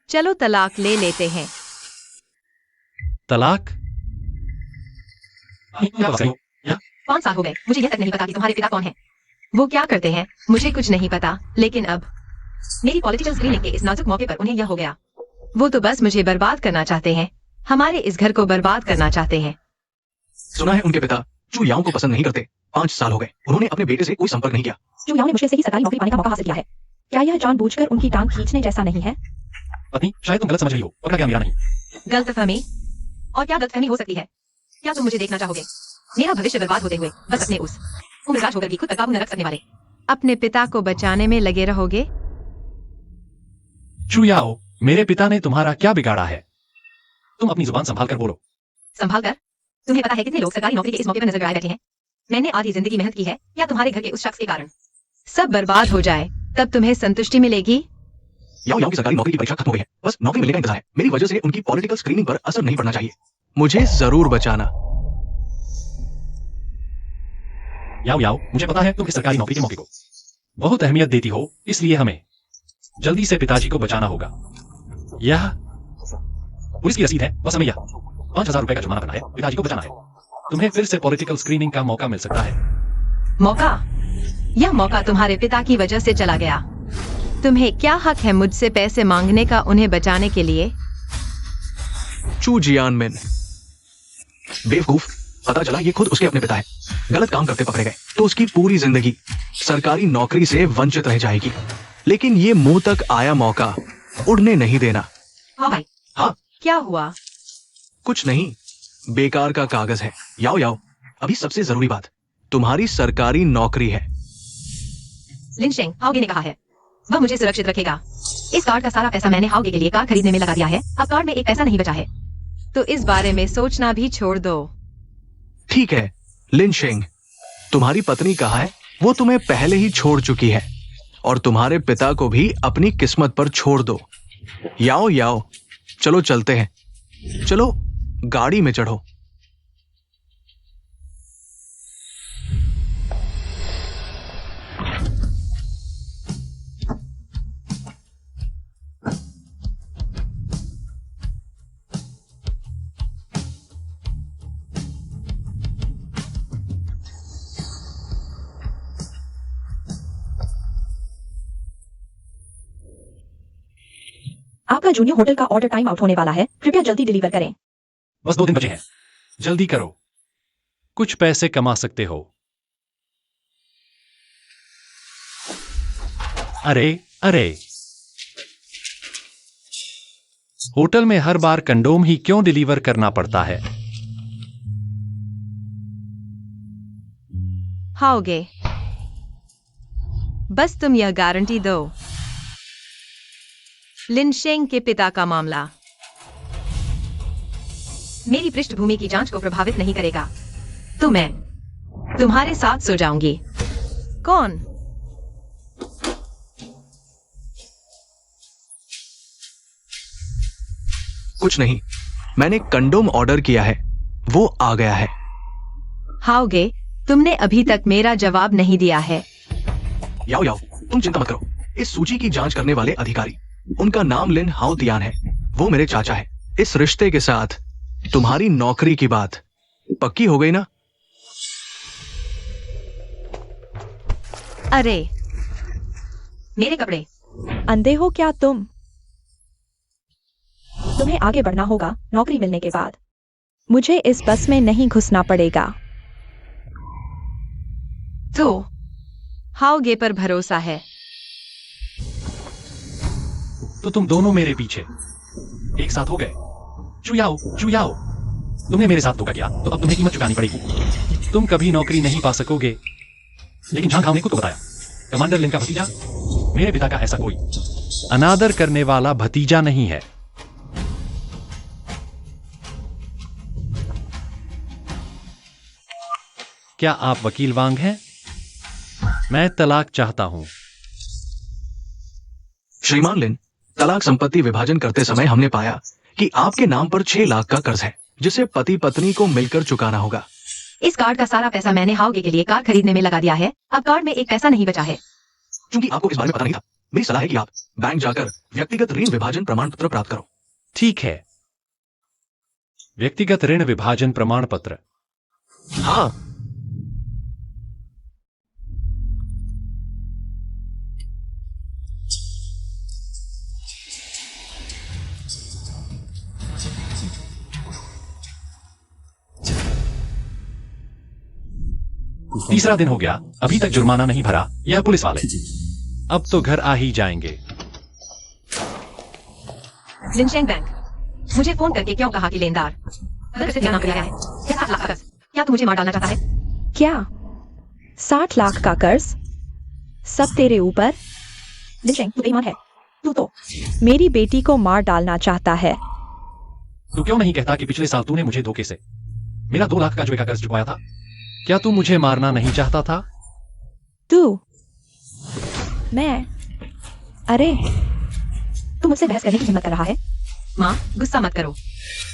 चलो तलाक ले लेते हैं। तलाक? 5 साल हो गए, मुझे यह तक नहीं पता कि तुम्हारे पिता कौन हैं। वो क्या करते हैं मुझे कुछ नहीं पता, लेकिन अब मेरी पॉलिटिकल स्क्रीनिंग के इस नाजुक मौके पर उन्हें यह हो गया। वो तो बस मुझे बर्बाद करना चाहते हैं, हमारे इस घर को बर्बाद करना चाहते हैं। सुना है उनके पिता चू याओ को पसंद नहीं करते। 5 साल हो गए, उन्होंने अपने बेटे से कोई संपर्क नहीं किया। चू याओ ने मुश्किल से ही सरकारी नौकरी पाने का मौका हासिल किया है। क्या यह जानबूझकर उनकी टांग खींचने जैसा नहीं है? पत्नी, शायद तुम गलत समझ रही हो। पकड़ा गया मेरा नहीं। गलतफहमी? और क्या गलतफहमी हो सकती है? क्या तुम मुझे देखना चाहोगे मेरा भविष्य बर्बाद होते हुए, बस अपने उस उम्रराज होकर भी खुद पर काबू न रख सकने वाले अपने पिता को बचाने में लगे रहोगे? चू याओ, मेरे पिता ने तुम्हारा क्या बिगाड़ा है? तुम अपनी जुबान संभाल कर बोलो। संभाल कर? तुम्हें पता है कितने लोग सरकारी नौकरी के इस मौके पर नजर गड़ाए बैठे हैं? मैंने आधी जिंदगी मेहनत की है, या तुम्हारे घर के उस शख्स के कारण सब बर्बाद हो जाए तब तुम्हें संतुष्टि मिलेगी? याओ याओ की सरकारी नौकरी की परीक्षा खत्म हो गई है, बस नौकरी मिलने का इंतजार है। मेरी वजह से उनकी पॉलिटिकल स्क्रीनिंग पर असर नहीं पड़ना चाहिए। मुझे जरूर बचाना। याओ याओ, मुझे पता है तुम इस सरकारी नौकरी के मौके को बहुत अहमियत देती हो, इसलिए हमें जल्दी से पिताजी को बचाना होगा। यह पुलिस की रसीद है, बस हमें यह 5,000 रुपए का जुर्माना भरना है। पिताजी को बचाना है। तुम्हें फिर से पॉलिटिकल स्क्रीनिंग का मौका मिल सकता है। मौका? यह मौका तुम्हारे पिता की वजह से चला गया। तुम्हें क्या हक है मुझसे पैसे मांगने का उन्हें बचाने के लिए? चू जियानमिन बेवकूफ, पता चला ये खुद उसके अपने पिता है। गलत काम करते पकड़े गए तो उसकी पूरी जिंदगी सरकारी नौकरी से वंचित रह जाएगी। लेकिन ये मुंह तक आया मौका उड़ने नहीं देना। हाँ भाई। हाँ, क्या हुआ? कुछ नहीं, बेकार का कागज है। याओ याओ, अभी सबसे जरूरी बात, तुम्हारी सरकारी नौकरी है। लिन शेंग हाओगे ने कहा है वह मुझे सुरक्षित रखेगा। इस कार्ड का सारा पैसा मैंने हाओगे के लिए कार खरीदने में लगा दिया है। अब कार्ड में एक पैसा नहीं बचा है, तो इस बारे में सोचना भी छोड़ दो। ठीक है लिन शेंग, तुम्हारी पत्नी कहाँ है? वो तुम्हें पहले ही छोड़ चुकी है, और तुम्हारे पिता को भी अपनी किस्मत पर छोड़ दो। याओ याओ, चलो चलते हैं। चलो गाड़ी में चढ़ो। आपका जूनियर होटल का ऑर्डर टाइम आउट होने वाला है, कृपया जल्दी डिलीवर करें। बस 2 दिन बचे हैं, जल्दी करो, कुछ पैसे कमा सकते हो। अरे अरे, होटल में हर बार कंडोम ही क्यों डिलीवर करना पड़ता है? हाओगे, बस तुम यह गारंटी दो लिन शेंग के पिता का मामला मेरी पृष्ठभूमि की जांच को प्रभावित नहीं करेगा, तो मैं तुम्हारे साथ सो जाऊंगी। कौन? कुछ नहीं, मैंने कंडोम ऑर्डर किया है, वो आ गया है। हाओगे, तुमने अभी तक मेरा जवाब नहीं दिया है। याओ याओ, तुम चिंता मत करो। इस सूची की जांच करने वाले अधिकारी, उनका नाम लिन हाओ तियान है, वो मेरे चाचा है। इस रिश्ते के साथ तुम्हारी नौकरी की बात पक्की हो गई ना? अरे, मेरे कपड़े। अंधे हो क्या तुम? तुम्हें आगे बढ़ना होगा नौकरी मिलने के बाद। मुझे इस बस में नहीं घुसना पड़ेगा। तो हाओगे पर भरोसा है? तो तुम दोनों मेरे पीछे एक साथ हो गए। चुयाओ चुयाओ, तुमने मेरे साथ धोखा किया, तो अब तुम्हें कीमत चुकानी पड़ेगी। तुम कभी नौकरी नहीं पा सकोगे। लेकिन झांग हाओ ने खुद को बताया, कमांडर लिन का भतीजा मेरे पिता का ऐसा कोई अनादर करने वाला भतीजा नहीं है। क्या आप वकील वांग हैं? मैं तलाक चाहता हूं। श्रीमान लिन, तलाक संपत्ति विभाजन करते समय हमने पाया कि आपके नाम पर 6 लाख का कर्ज है, जिसे पति पत्नी को मिलकर चुकाना होगा। इस कार्ड का सारा पैसा मैंने हाओगे के लिए कार खरीदने में लगा दिया है। अब कार्ड में एक पैसा नहीं बचा है। क्योंकि आपको इस बारे में पता नहीं था, मेरी सलाह है कि आप बैंक जाकर व्यक्तिगत ऋण विभाजन प्रमाण पत्र प्राप्त करो। ठीक है, व्यक्तिगत ऋण विभाजन प्रमाण पत्र। हाँ, तीसरा दिन हो गया, अभी तक जुर्माना नहीं भरा यह पुलिस वाले। अब तो घर आ ही जाएंगे। लिंशेंग बैंक, मुझे फोन करके क्यों कहा कि लेनदार अगर क्या नाम लिया है? क्या 7 लाख का कर्ज? क्या तू मुझे मार डालना चाहता है? क्या 60 लाख का कर्ज सब तेरे ऊपर? लिंशेंग, तू बेईमान है। तू तो मेरी बेटी को मार डालना चाहता है। तू क्यों नहीं कहता कि पिछले साल तूने मुझे धोखे से मेरा 2 लाख का जुए का कर्ज चुकाया था? क्या तू मुझे मारना नहीं चाहता था? तू मैं अरे तू मुझसे बहस करने की हिम्मत कर रहा है? माँ, गुस्सा मत करो।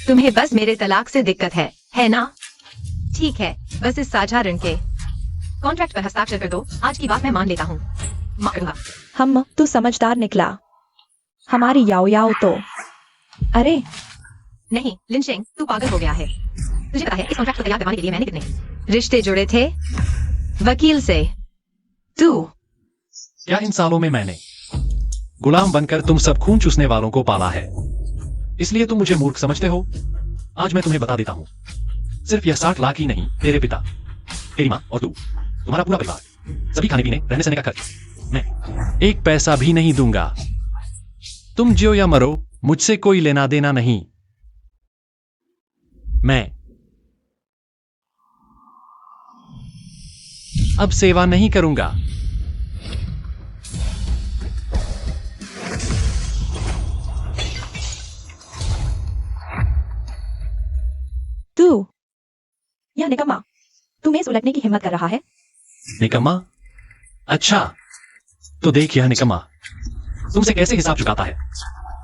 तुम्हें बस मेरे तलाक से दिक्कत है ना? ठीक है, बस इस साझा ऋण के कॉन्ट्रैक्ट पर हस्ताक्षर कर दो। आज की बात मैं मान लेता हूँ। मारूंगा। हम तू समझदार निकला। हमारी याओ याओ तो अरे नहीं लिंशेंग, तू पागल हो गया है। तुझे पता है इस कॉन्ट्रैक्ट को तैयार करवाने के लिए मैंने कितने रिश्ते जुड़े थे वकील से। तू क्या इन सालों में मैंने गुलाम बनकर तुम सब खून चूसने वालों को पाला है, इसलिए तुम मुझे मूर्ख समझते हो? आज मैं तुम्हें बता देता हूं, सिर्फ यह 60 लाख ही नहीं, तेरे पिता, तेरी माँ और तू, तुम्हारा पूरा परिवार, सभी खाने पीने रहने सहने का खर्च मैं 1 पैसा भी नहीं दूंगा। तुम जियो या मरो, मुझसे कोई लेना देना नहीं। मैं अब सेवा नहीं करूंगा। तू यह निकम्मा, तू मेज उलटने की हिम्मत कर रहा है? निकम्मा? अच्छा, तो देख यह निकम्मा तुमसे कैसे हिसाब चुकाता है।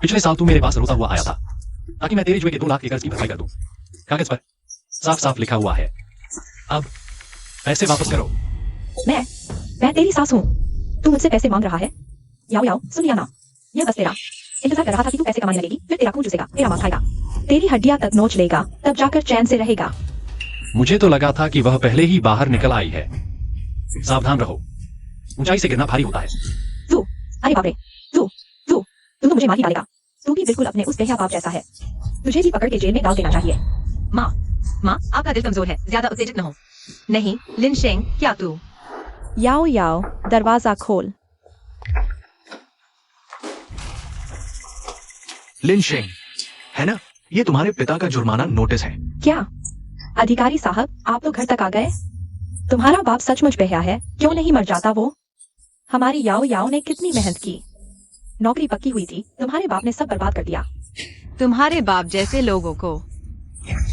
पिछले साल तू मेरे पास रोता हुआ आया था ताकि मैं तेरे जुए के 2 लाख के कर्ज की भरपाई कर दूं। कागज पर साफ साफ लिखा हुआ है, अब पैसे वापस करो। मैं तेरी सास हूँ। तू मुझसे पैसे मांग रहा है? याओ याओ, सुन लिया ना? यह बस तेरा इंतजार कर रहा था कि तू पैसे कमाने लगेगी, फिर तेरा खून चूसेगा, तेरा मांस खाएगा, तेरी हड्डियां तक नोच लेगा, तब जाकर चैन से रहेगा। मुझे तो लगा था कि वह पहले ही बाहर निकल आई है। सावधान रहो, ऊंचाई से गिरना भारी होता है। तू, अरे बाप रे, तू तो मुझे मार ही डालेगा। तू भी बिल्कुल अपने उस बेहया बाप जैसा है। तुझे भी पकड़ के जेल में डाल देना चाहिए। माँ, आपका दिल कमजोर है, ज्यादा उत्तेजित न हो। नहीं लिंशेंग, क्या तू? याओ याओ, दरवाजा खोल। लिंशेंग, है ना? ये तुम्हारे पिता का जुर्माना नोटिस है। क्या अधिकारी साहब, आप तो घर तक आ गए। तुम्हारा बाप सचमुच बेहया है, क्यों नहीं मर जाता वो? हमारी याओ याओ ने कितनी मेहनत की, नौकरी पक्की हुई थी, तुम्हारे बाप ने सब बर्बाद कर दिया। तुम्हारे बाप जैसे लोगों को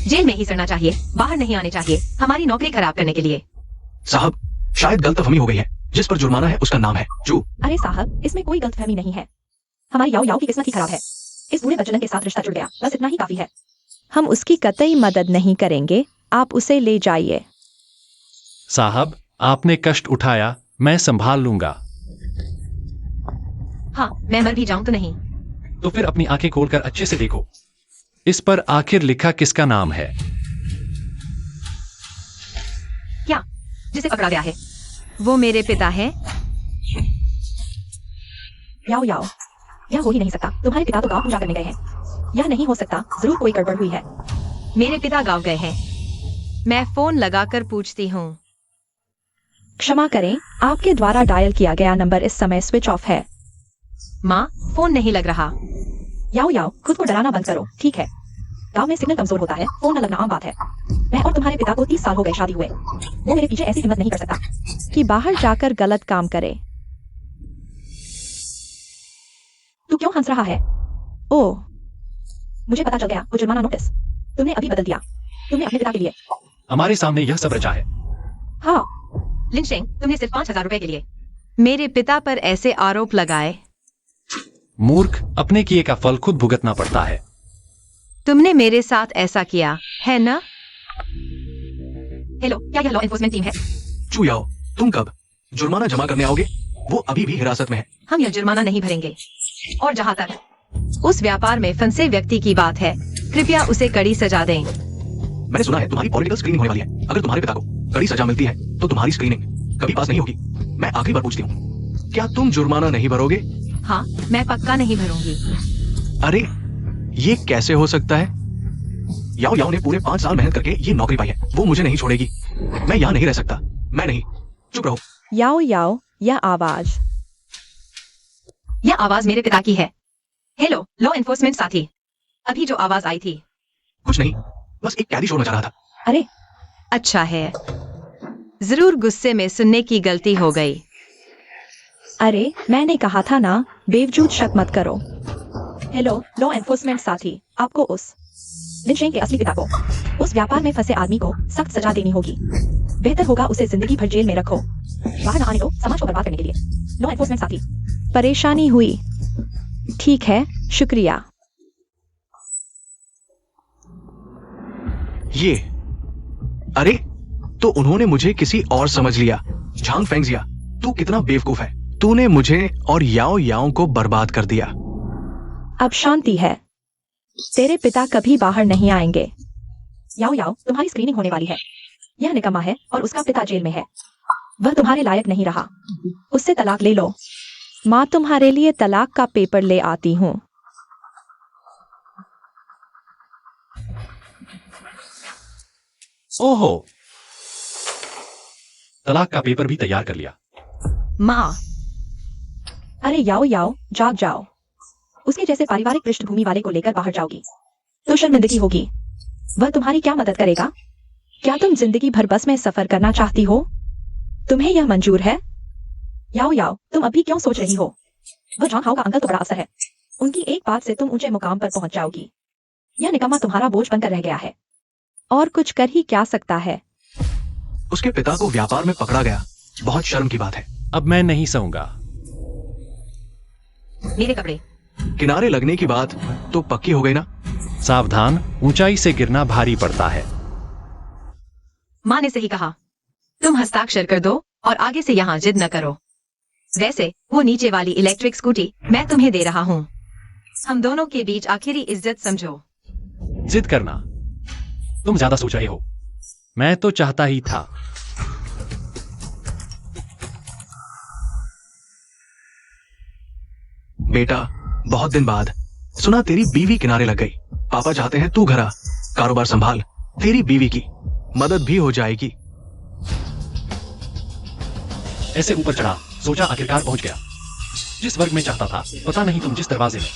जेल में ही सड़ना चाहिए, बाहर नहीं आने चाहिए, हमारी नौकरी खराब करने के लिए। साहब, शायद गलतफहमी हो गई है। जिस पर जुर्माना है उसका नाम है चू। अरे साहब, इसमें कोई गलतफहमी नहीं है। हमारी याओ याओ की किस्मत ही खराब है। इस बूढ़े बच्चन के साथ रिश्ता जुड़ गया, बस इतना ही काफी है। हम उसकी कतई मदद नहीं करेंगे, आप उसे ले जाइए। साहब, आपने कष्ट उठाया, मैं संभाल लूंगा। हाँ, मैं मर भी जाऊं तो नहीं। तो फिर अपनी आंखें खोलकर अच्छे से देखो, इस पर आखिर लिखा किसका नाम है? क्या? जिसे पकड़ा गया है? वो मेरे पिता हैं। याओ याओ, यह हो ही नहीं सकता। तुम्हारे पिता तो गांव पूजा करने गए हैं। यह नहीं हो सकता, जरूर कोई गड़बड़ हुई है। मेरे पिता गांव गए हैं। मैं फोन लगाकर पूछती हूँ। क्षमा करें, आपके द्वारा डायल किया गया नंबर इस समय स्विच ऑफ है। माँ, फोन नहीं लग रहा। याओ याओ, खुद को डराना बंद करो, ठीक है? गांव में सिग्नल कमजोर होता है, फोन न लगना आम बात है। मैं और तुम्हारे पिता को 30 साल हो गए शादी हुए। वो मेरे पीछे ऐसी हिम्मत नहीं कर सकता कि बाहर जाकर गलत काम करे। तू क्यों हंस रहा है? ओह, मुझे पता चल गया, वो जुर्माना नोटिस तुमने अभी बदल दिया। तुमने अपने पिता के लिए। हमारे सामने यह सब रचा है। हाँ, लिंशेंग, तुमने सिर्फ 5,000 रुपए के लिए। मेरे पिता पर ऐसे आरोप लगाए। मूर्ख, अपने किए का फल खुद भुगतना पड़ता है। तुमने मेरे साथ ऐसा किया है ना? हेलो, क्या यह लॉ एनफोर्समेंट टीम है? चू याओ, तुम कब जुर्माना जमा करने आओगे? वो अभी भी हिरासत में है। हम यह जुर्माना नहीं भरेंगे। और जहाँ तक उस व्यापार में फंसे व्यक्ति की बात है, कृपया उसे कड़ी सजा दें। मैंने सुना है तुम्हारी पॉलिटिकल स्क्रीनिंग होने वाली है। अगर तुम्हारे पिता को कड़ी सजा मिलती है तो तुम्हारी स्क्रीनिंग कभी पास नहीं होगी। मैं आखिरी बार पूछती हूँ, क्या तुम जुर्माना नहीं भरोगे? हाँ, मैं पक्का नहीं भरूंगी। अरे ये कैसे हो सकता है? याओ याओ ने पूरे 5 साल मेहनत करके ये नौकरी पाई है। वो मुझे नहीं छोड़ेगी। मैं यहाँ नहीं रह सकता। मैं नहीं। चुप रहो। याओ याओ, यह आवाज। यह आवाज मेरे पिता की है। हेलो लॉ एनफोर्समेंट साथी, अभी जो आवाज आई थी। कुछ नहीं, बस एक कैदी शोर मचा रहा था। अरे अच्छा है, जरूर गुस्से में सुनने की गलती हो गई। अरे मैंने कहा था ना, बेवजूद शक मत करो। हेलो लॉ एनफोर्समेंट साथी, आपको उस लिंचिंग के असली पिता को, उस व्यापार में फंसे आदमी को सख्त सजा देनी होगी। बेहतर होगा उसे जिंदगी भर जेल में रखो, बाहर न आने दो समाज को बर्बाद करने के लिए। लॉ एनफोर्समेंट साथी। परेशानी हुई? ठीक है, शुक्रिया। ये अरे तो उन्होंने मुझे किसी और समझ लिया। झांग फेंगजिया, तू कितना बेवकूफ है। तूने मुझे और याओ याओ को बर्बाद कर दिया। अब शांति है। तेरे पिता कभी बाहर नहीं आएंगे। याओ याओ, तुम्हारी स्क्रीनिंग होने वाली है। यह निकम्मा है और उसका पिता जेल में है। वह तुम्हारे लायक नहीं रहा। उससे तलाक ले लो। माँ तुम्हारे लिए तलाक का पेपर ले आती हूँ। ओहो, तलाक का पेपर भी तैयार कर लिया। माँ, अरे याओ याओ, जाग जाओ। उसके जैसे पारिवारिक पृष्ठभूमि वाले को लेकर बाहर जाओगी तो शर्मिंदगी होगी। वह तुम्हारी क्या मदद करेगा? क्या तुम जिंदगी भर बस में सफर करना चाहती हो? तुम्हें यह मंजूर है? याओ याओ, तुम अभी क्यों सोच रही हो? वह जॉन हाउ का अंकल तो बड़ा अफसर है। उनकी एक बात से तुम ऊंचे मुकाम पर पहुंच जाओगी। यह निकम्मा तुम्हारा बोझ बनकर रह गया है और कुछ कर ही क्या सकता है। उसके पिता को व्यापार में पकड़ा गया। बहुत शर्म की बात है। अब मैं नहीं सहूंगा। मेरे कपड़े। किनारे लगने की बात तो पक्की हो गई ना? सावधान, ऊंचाई से गिरना भारी पड़ता है। माँ ने सही कहा। तुम हस्ताक्षर कर दो और आगे से यहाँ जिद न करो। वैसे वो नीचे वाली इलेक्ट्रिक स्कूटी मैं तुम्हें दे रहा हूँ। हम दोनों के बीच आखिरी इज्जत समझो। जिद करना, तुम ज्यादा सोच रहे हो। मैं तो चाहता ही था। बेटा, बहुत दिन बाद सुना तेरी बीवी किनारे लग गई। पापा चाहते हैं तू घर आ, कारोबार संभाल। तेरी बीवी की मदद भी हो जाएगी। ऐसे ऊपर चढ़ा, सोचा आखिरकार पहुंच गया। जिस वर्ग में चाहता था। पता नहीं तुम जिस दरवाजे में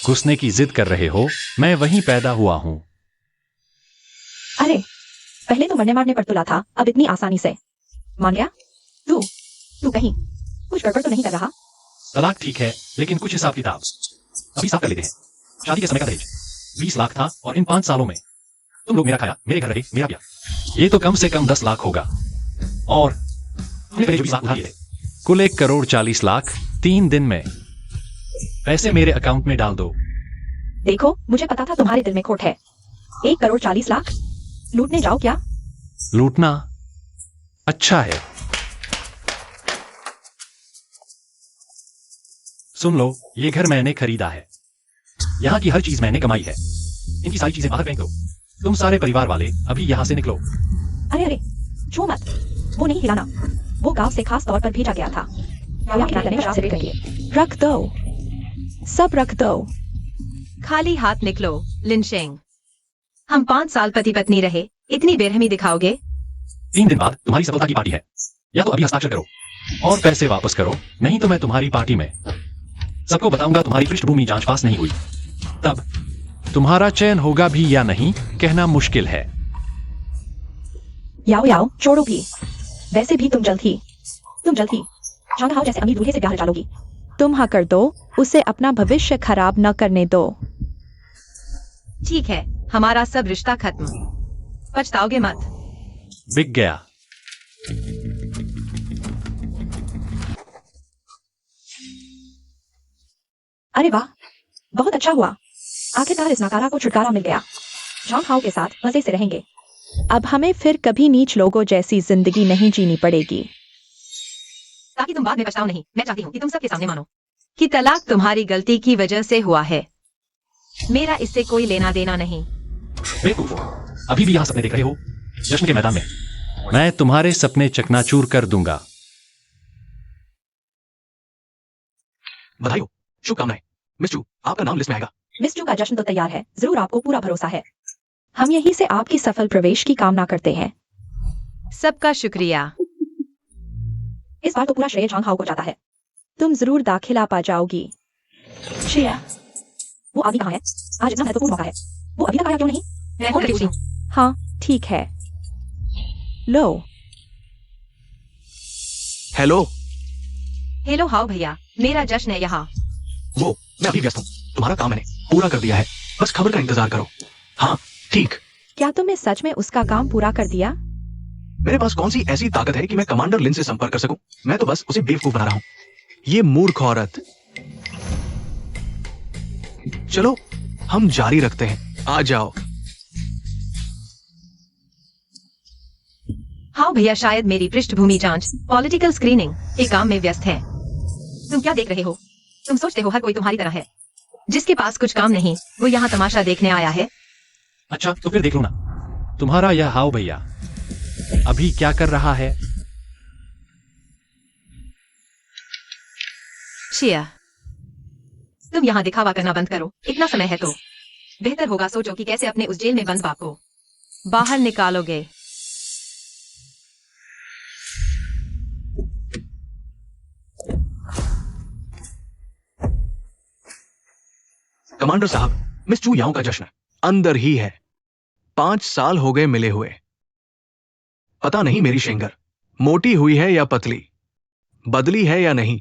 घुसने की जिद कर रहे हो, मैं वहीं पैदा हुआ हूं। अरे पहले तो मरने मारने पर तुला था, अब इतनी आसानी से मान गया? तू कहीं कुछ गड़बड़ तो नहीं कर रहा? तलाक ठीक है, लेकिन कुछ हिसाब किताब अभी साफ कर लेते हैं। शादी के समय का दहेज 20 लाख था और इन 5 सालों में तुम लोग मेरा खाया, मेरे घर रहे, मेरा ब्याह। ये तो कम से कम 10 लाख होगा। और हमने पहले जो 20 लाख उधार लिए थे, कुल 1,40,00,000 3 दिन में। पैसे मेरे अकाउंट में डाल दो। देखो, मुझे पता था तुम्हारे दिल में खोट है। 1,40,00,000 लूटने जाओ क्या? लूटना अच्छा है। सुन लो, ये घर मैंने खरीदा है। यहाँ की हर चीज मैंने कमाई है। इनकी सारी चीजें बाहर फेंक दो। तुम सारे परिवार वाले अभी यहाँ से निकलो। अरे छू मत, वो नहीं हिलाना। वो गांव से खास तौर पर भेजा गया था। रख दो, सब रख दो। खाली हाथ निकलो, लिनशेंग। हम 5 साल पति पत्नी रहे, इतनी बेरहमी दिखाओगे? 3 दिन बाद तुम्हारी सफलता की पार्टी है। या तो अभी हस्ताक्षर करो और पैसे वापस करो, नहीं तो मैं तुम्हारी पार्टी में सबको बताऊंगा तुम्हारी पृष्ठभूमि जांच पास नहीं हुई। तब तुम्हारा चयन होगा भी या नहीं कहना मुश्किल है। याओ याओ, छोड़ो भी। वैसे भी तुम जल्द ही जॉन हाउ जैसे अमीर दूल्हे से ब्याह रचा लोगी। तुम हाँ कर दो, उसे अपना भविष्य खराब न करने दो। ठीक है, हमारा सब रिश्ता खत्म। पछताओगे मत। बिक गया। अरे वाह, बहुत अच्छा हुआ। आखिरकार इस नकारा को छुटकारा मिल गया। जॉन हाउ के साथ मजे से रहेंगे। अब हमें फिर कभी नीच लोगों जैसी जिंदगी नहीं जीनी पड़ेगी। ताकि तुम बाद में पछताओ नहीं। मैं चाहती हूँ कि तुम सबके सामने मानो कि तलाक तुम्हारी गलती की वजह से हुआ है। मेरा इससे कोई लेना देना नहीं। बेवकूफ, अभी भी यहाँ सपने देख रहे हो? जश्न के मैदान में मैं तुम्हारे सपने चकनाचूर कर दूंगा। बधाई हो, शुभकामनाएं। मिस चू, आपका नाम लिस्ट में आएगा। मिस चू का जश्न तो तैयार है, जरूर आपको पूरा भरोसा है। हम यहीं से आपकी सफल प्रवेश की कामना करते हैं। सबका शुक्रिया। इस बार तो पूरा श्रेय झांग हाओ को जाता है। तुम जरूर दाखिला पा जाओगी। श्रेया, वो अभी कहाँ है? आज इतना महत्वपूर्ण मौका है, वो अभी तक आया क्यों नहीं? मैं फोन करके पूछती हूँ। हाँ ठीक है। लो। हेलो। हेलो हाउ भैया, मेरा जश्न है यहाँ। वो मैं अभी व्यस्त हूँ, तुम्हारा काम मैंने पूरा कर दिया है, बस खबर का इंतजार करो। हाँ ठीक। क्या तुमने सच में उसका काम पूरा कर दिया? मेरे पास कौन सी ऐसी ताकत है कि मैं कमांडर लिन से संपर्क कर सकूं? मैं तो बस उसे बेवकूफ बना रहा हूं। ये मूर्ख औरत। चलो हम जारी रखते हैं, आ जाओ। हाँ भैया, शायद मेरी पृष्ठभूमि जांच, पॉलिटिकल स्क्रीनिंग के काम में व्यस्त है। तुम क्या देख रहे हो? तुम सोचते हो हर कोई तुम्हारी तरह है, जिसके पास कुछ काम नहीं, वो यहाँ तमाशा देखने आया है। अच्छा तो फिर देख लो ना, तुम्हारा यह हाउ भैया अभी क्या कर रहा है? शिया, तुम यहाँ दिखावा करना बंद करो। इतना समय है तो बेहतर होगा सोचो कि कैसे अपने उस जेल में बंद बाप को बाहर निकालोगे। कमांडर साहब, मिस चू याओ का जश्न अंदर ही है। 5 साल हो गए मिले हुए। पता नहीं मेरी शेंगर मोटी हुई है या पतली, बदली है या नहीं।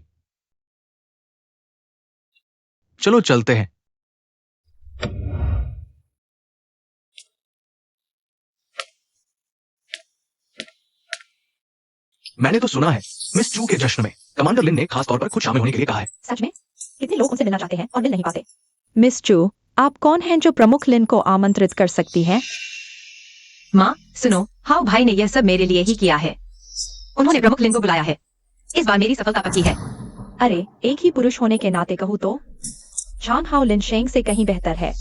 चलो चलते हैं। मैंने तो सुना है मिस चू के जश्न में कमांडर लिन ने खास तौर पर खुद शामिल होने के लिए कहा है। सच में? कितने लोग उनसे मिलना चाहते हैं और मिल नहीं पाते। मिस चू, आप कौन हैं जो प्रमुख लिन को आमंत्रित कर सकती हैं? माँ सुनो, हाउ भाई ने यह सब मेरे लिए ही किया है। उन्होंने प्रमुख लिन को बुलाया है। इस बार मेरी सफलता पक्की है। अरे, एक ही पुरुष होने के नाते कहूँ तो झांग हाओ लिनशेंग से कहीं बेहतर है।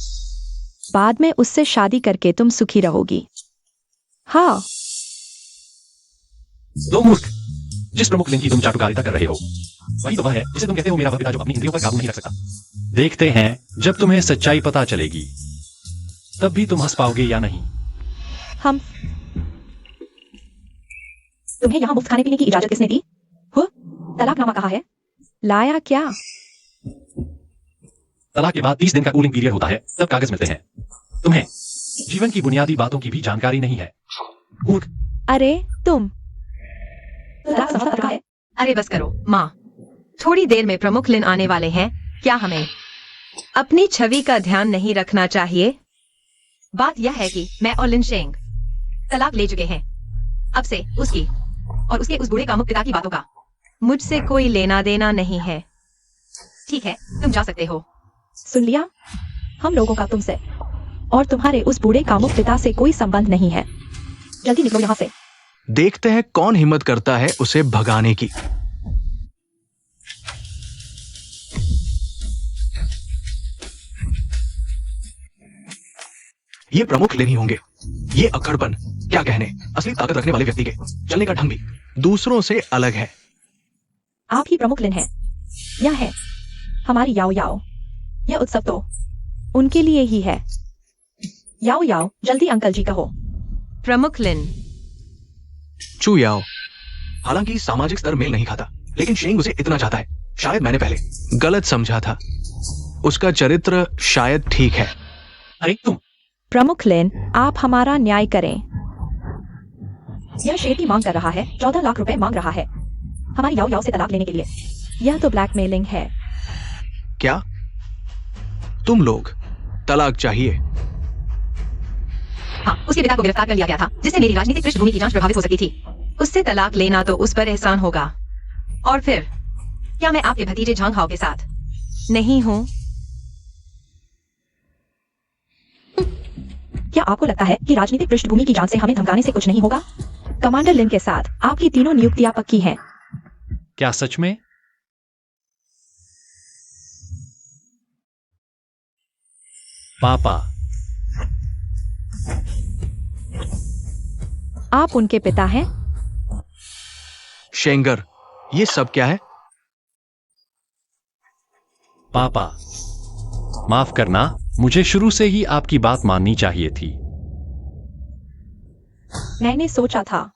बाद में उससे शादी करके तुम सुखी रहोगी। हाँ। दो मूर्ख, जिस प्रमुख लिंग की तुम चाटुकारिता कर रहे हो वही तो वह है जिसे तुम कहते हो मेरा वह पिता जो अपनी इंद्रियों पर काबू नहीं रख सकता। देखते हैं जब तुम्हें सच्चाई पता चलेगी, तब भी तुम हंस पाओगे या नहीं। हम तुम्हें यहाँ मुफ्त खाने पीने की इजाजत किसने दी? हो? तलाकनामा कहाँ है? लाया क्या? तलाक के बाद 30 दिन का कूलिंग पीरियड होता है, तब कागज मिलते हैं। तुम्हें जीवन की बुनियादी बातों की भी जानकारी नहीं है। मूर्ख। अरे तुम तलाक समझौता कहाँ है? अरे बस करो माँ, थोड़ी देर में प्रमुख लिन आने वाले हैं। क्या हमें अपनी छवि का ध्यान नहीं रखना चाहिए? बात यह है कि मैं और लिनशेंग तलाक ले चुके हैं। अब से उसकी और उसके उस बूढ़े कामुक पिता की बातों का मुझसे कोई लेना देना नहीं है। ठीक है, तुम जा सकते हो। सुन लिया? हम लोगों का तुमसे और तुम्हारे उस बूढ़े कामुक पिता से कोई संबंध नहीं है। जल्दी निकलो यहाँ से। देखते हैं कौन हिम्मत करता है उसे भगाने की। ये प्रमुख लिन ही होंगे। ये अक्कड़पन, क्या कहने, असली ताकत रखने वाले व्यक्ति के चलने का ढंग भी दूसरों से अलग है। आप ही प्रमुख लिन हैं। यह है हमारी याओ याओ। यह उत्सव तो उनके लिए ही है। याओ याओ, जल्दी अंकल जी कहो। प्रमुख लिन। चू याओ। हालांकि सामाजिक स्तर मेल नहीं खाता, लेकिन शेंग उसे इतना चाहता है। शायद मैंने पहले गलत समझा था। उसका चरित्र शायद ठीक है। अरे तुम प्रमुख लिन, आप हमारा न्याय करें। यह शेर की मांग कर रहा है, 14 लाख रुपए मांग रहा है हमारी याओ याओ से तलाक लेने के लिए। यह तो ब्लैकमेलिंग है। क्या तुम लोग तलाक चाहिए? हाँ, उसके पिता को गिरफ्तार कर लिया गया था, जिससे मेरी राजनीतिक पृष्ठभूमि की जांच प्रभावित हो सकती थी। उससे तलाक लेना तो उस पर एहसान होगा। और फिर क्या मैं आपके भतीजे झांग हाओ के साथ नहीं हूँ। क्या आपको लगता है कि राजनीतिक पृष्ठभूमि की जांच से हमें धमकाने से कुछ नहीं होगा? कमांडर लिन के साथ आपकी तीनों नियुक्तियां पक्की हैं। क्या सच में? पापा, आप उनके पिता हैं? शेंगर, ये सब क्या है? पापा, माफ करना, मुझे शुरू से ही आपकी बात माननी चाहिए थी। मैंने सोचा था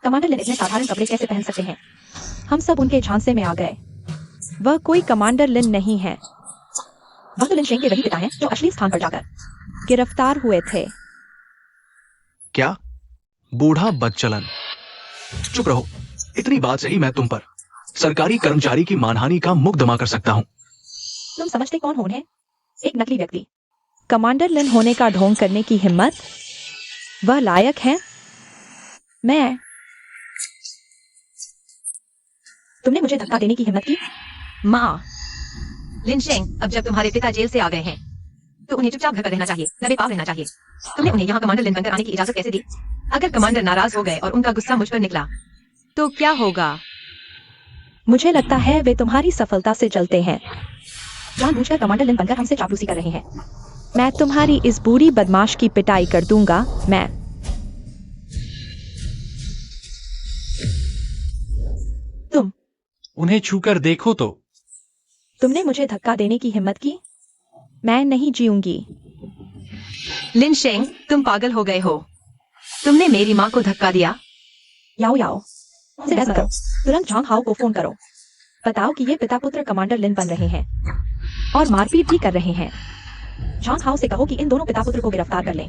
कमांडर लिन इतने साधारण कपड़े कैसे पहन सकते हैं। हम सब उनके झांसे में आ गए। वह कोई कमांडर लिन नहीं है। वह तो लिन शेंग के वही पिता हैं जो असली स्थान पर जाकर गिरफ्तार हुए थे। क्या? बूढ़ा बदचलन। चुप रहो। इतनी बात से ही मैं तुम पर सरकारी कर्मचारी की मानहानि का मुकदमा कर सकता हूं। तुम समझते कौन हो उन्हें? एक नकली व्यक्ति। कमांडर लिन होने का ढोंग करने की हिम्मत? वह लायक है? मैं? तुमने मुझे धक्का देने की हिम्मत की? माँ, लिन शेंग, अब जब तुम्हारे पिता जेल से आ गए हैं तो उन्हें चुपचाप घर पर रहना चाहिए, न बेपाव रहना चाहिए। तुमने उन्हें यहाँ कमांडर लिन बनकर आने की इजाजत कैसे दी? अगर कमांडर नाराज हो गए और उनका गुस्सा मुझ पर निकला तो क्या होगा? मुझे लगता है वे तुम्हारी सफलता से जलते हैं। जानबूझकर कमांडर लिन बनकर हमसे चापलूसी कर रहे हैं। मैं तुम्हारी इस बुरी बदमाश की पिटाई कर दूंगा। मैं तुम उन्हें छूकर देखो तो। तुमने मुझे धक्का देने की हिम्मत की? मैं नहीं जीऊंगी। लिन शेंग, तुम पागल हो गए हो। तुमने मेरी माँ को धक्का दिया। याओ याओ, से बहस मत करो। तुरंत झांग हाओ को फोन करो। बताओ कि ये पिता पुत्र कमांडर लिन बन रहे हैं और मारपीट भी कर रहे हैं। झांग हाओ से कहो कि इन दोनों पिता पुत्र को गिरफ्तार कर लें,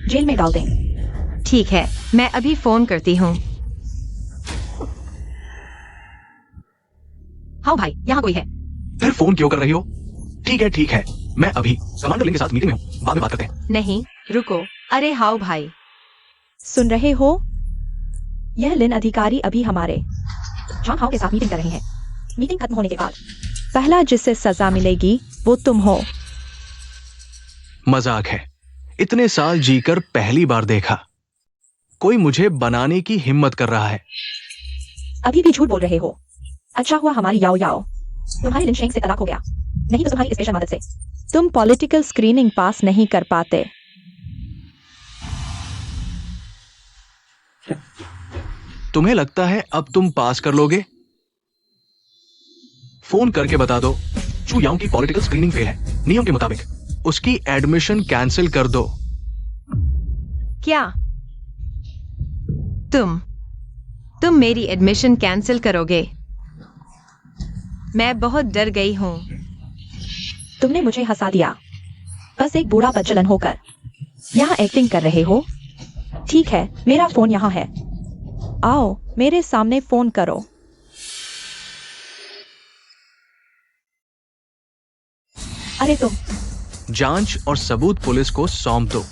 जेल में डाल दें। ठीक है, मैं अभी फोन करती हूँ। हाँ भाई, यहाँ कोई है? फिर फोन क्यों कर रही हो? ठीक है, मैं अभी कमांडर लिन के साथ मीटिंग में हूँ, बाद में बात करते हैं। नहीं, रुको। अरे हाउ भाई, सुन रहे हो? यह लिन अधिकारी अभी हमारे झांग हाओ के साथ मीटिंग कर रहे हैं। मीटिंग खत्म होने के बाद पहला जिससे सजा मिलेगी वो तुम हो। मजाक है। इतने साल जीकर पहली बार देखा कोई मुझे बनाने की हिम्मत कर रहा है। अभी भी झूठ बोल रहे हो। अच्छा हुआ हमारी याओ याओ तुम्हारी लिन शेंग से तलाक हो गया, नहीं तो तुम्हारी स्पेशल मदद से तुम पॉलिटिकल स्क्रीनिंग पास नहीं कर पाते। तुम्हें लगता है अब तुम पास कर लोगे? फोन करके बता दो चू याओ की पॉलिटिकल स्क्रीनिंग फेल है। नियम के मुताबिक उसकी एडमिशन कैंसिल कर दो। क्या तुम मेरी एडमिशन कैंसिल करोगे? मैं बहुत डर गई हूँ। तुमने मुझे हंसा दिया, बस एक बूढ़ा बच्चलन होकर यहाँ एक्टिंग कर रहे हो। ठीक है, मेरा फोन यहाँ है। आओ मेरे सामने फोन करो। अरे तुम जांच और सबूत पुलिस को सौंप दो।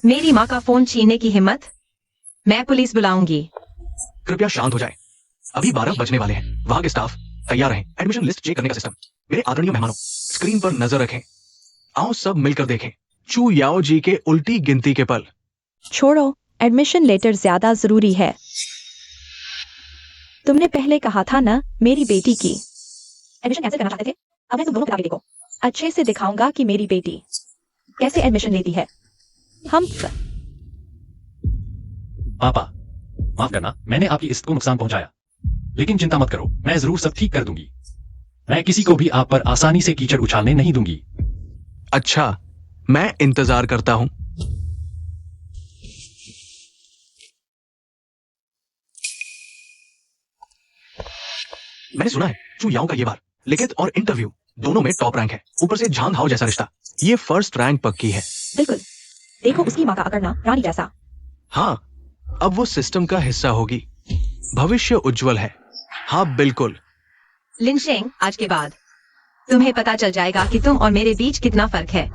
मेरी माँ का फोन छीनने की हिम्मत? मैं पुलिस बुलाऊंगी। कृपया शांत हो जाए। अभी 12 बजने वाले हैं। वहां के स्टाफ तैयार हैं। एडमिशन लिस्ट चेक करने का सिस्टम। मेरे आदरणीय मेहमानों, स्क्रीन पर नजर रखें। आओ सब मिलकर देखें चू याओ जी के उल्टी गिनती के पल। छोड़ो, एडमिशन लेटर ज्यादा जरूरी है। तुमने पहले कहा था ना मेरी बेटी की एडमिशन कैंसिल करना चाहते थे। अब मैं तुम दोनों पिता बेटी को अच्छे से दिखाऊंगा कि मेरी बेटी कैसे एडमिशन लेती है। हम पापा, माफ करना, मैंने आपकी इज्जत को नुकसान पहुंचाया, लेकिन चिंता मत करो, मैं जरूर सब ठीक कर दूंगी। मैं किसी को भी आप पर आसानी से कीचड़ उछालने नहीं दूंगी। अच्छा, मैं इंतजार करता हूं। मैंने सुना है चू याओ का ये बार लिखित और इंटरव्यू दोनों में टॉप रैंक है। ऊपर से झांग हाओ जैसा रिश्ता, ये फर्स्ट रैंक पक्की है। बिल्कुल, देखो उसकी माँ का अकड़ना रानी जैसा। हाँ, अब वो सिस्टम का हिस्सा होगी। भविष्य उज्जवल है। हाँ बिल्कुल। लिन शेंग, आज के बाद तुम्हें पता चल जाएगा कि तुम और मेरे बीच कितना फर्क है।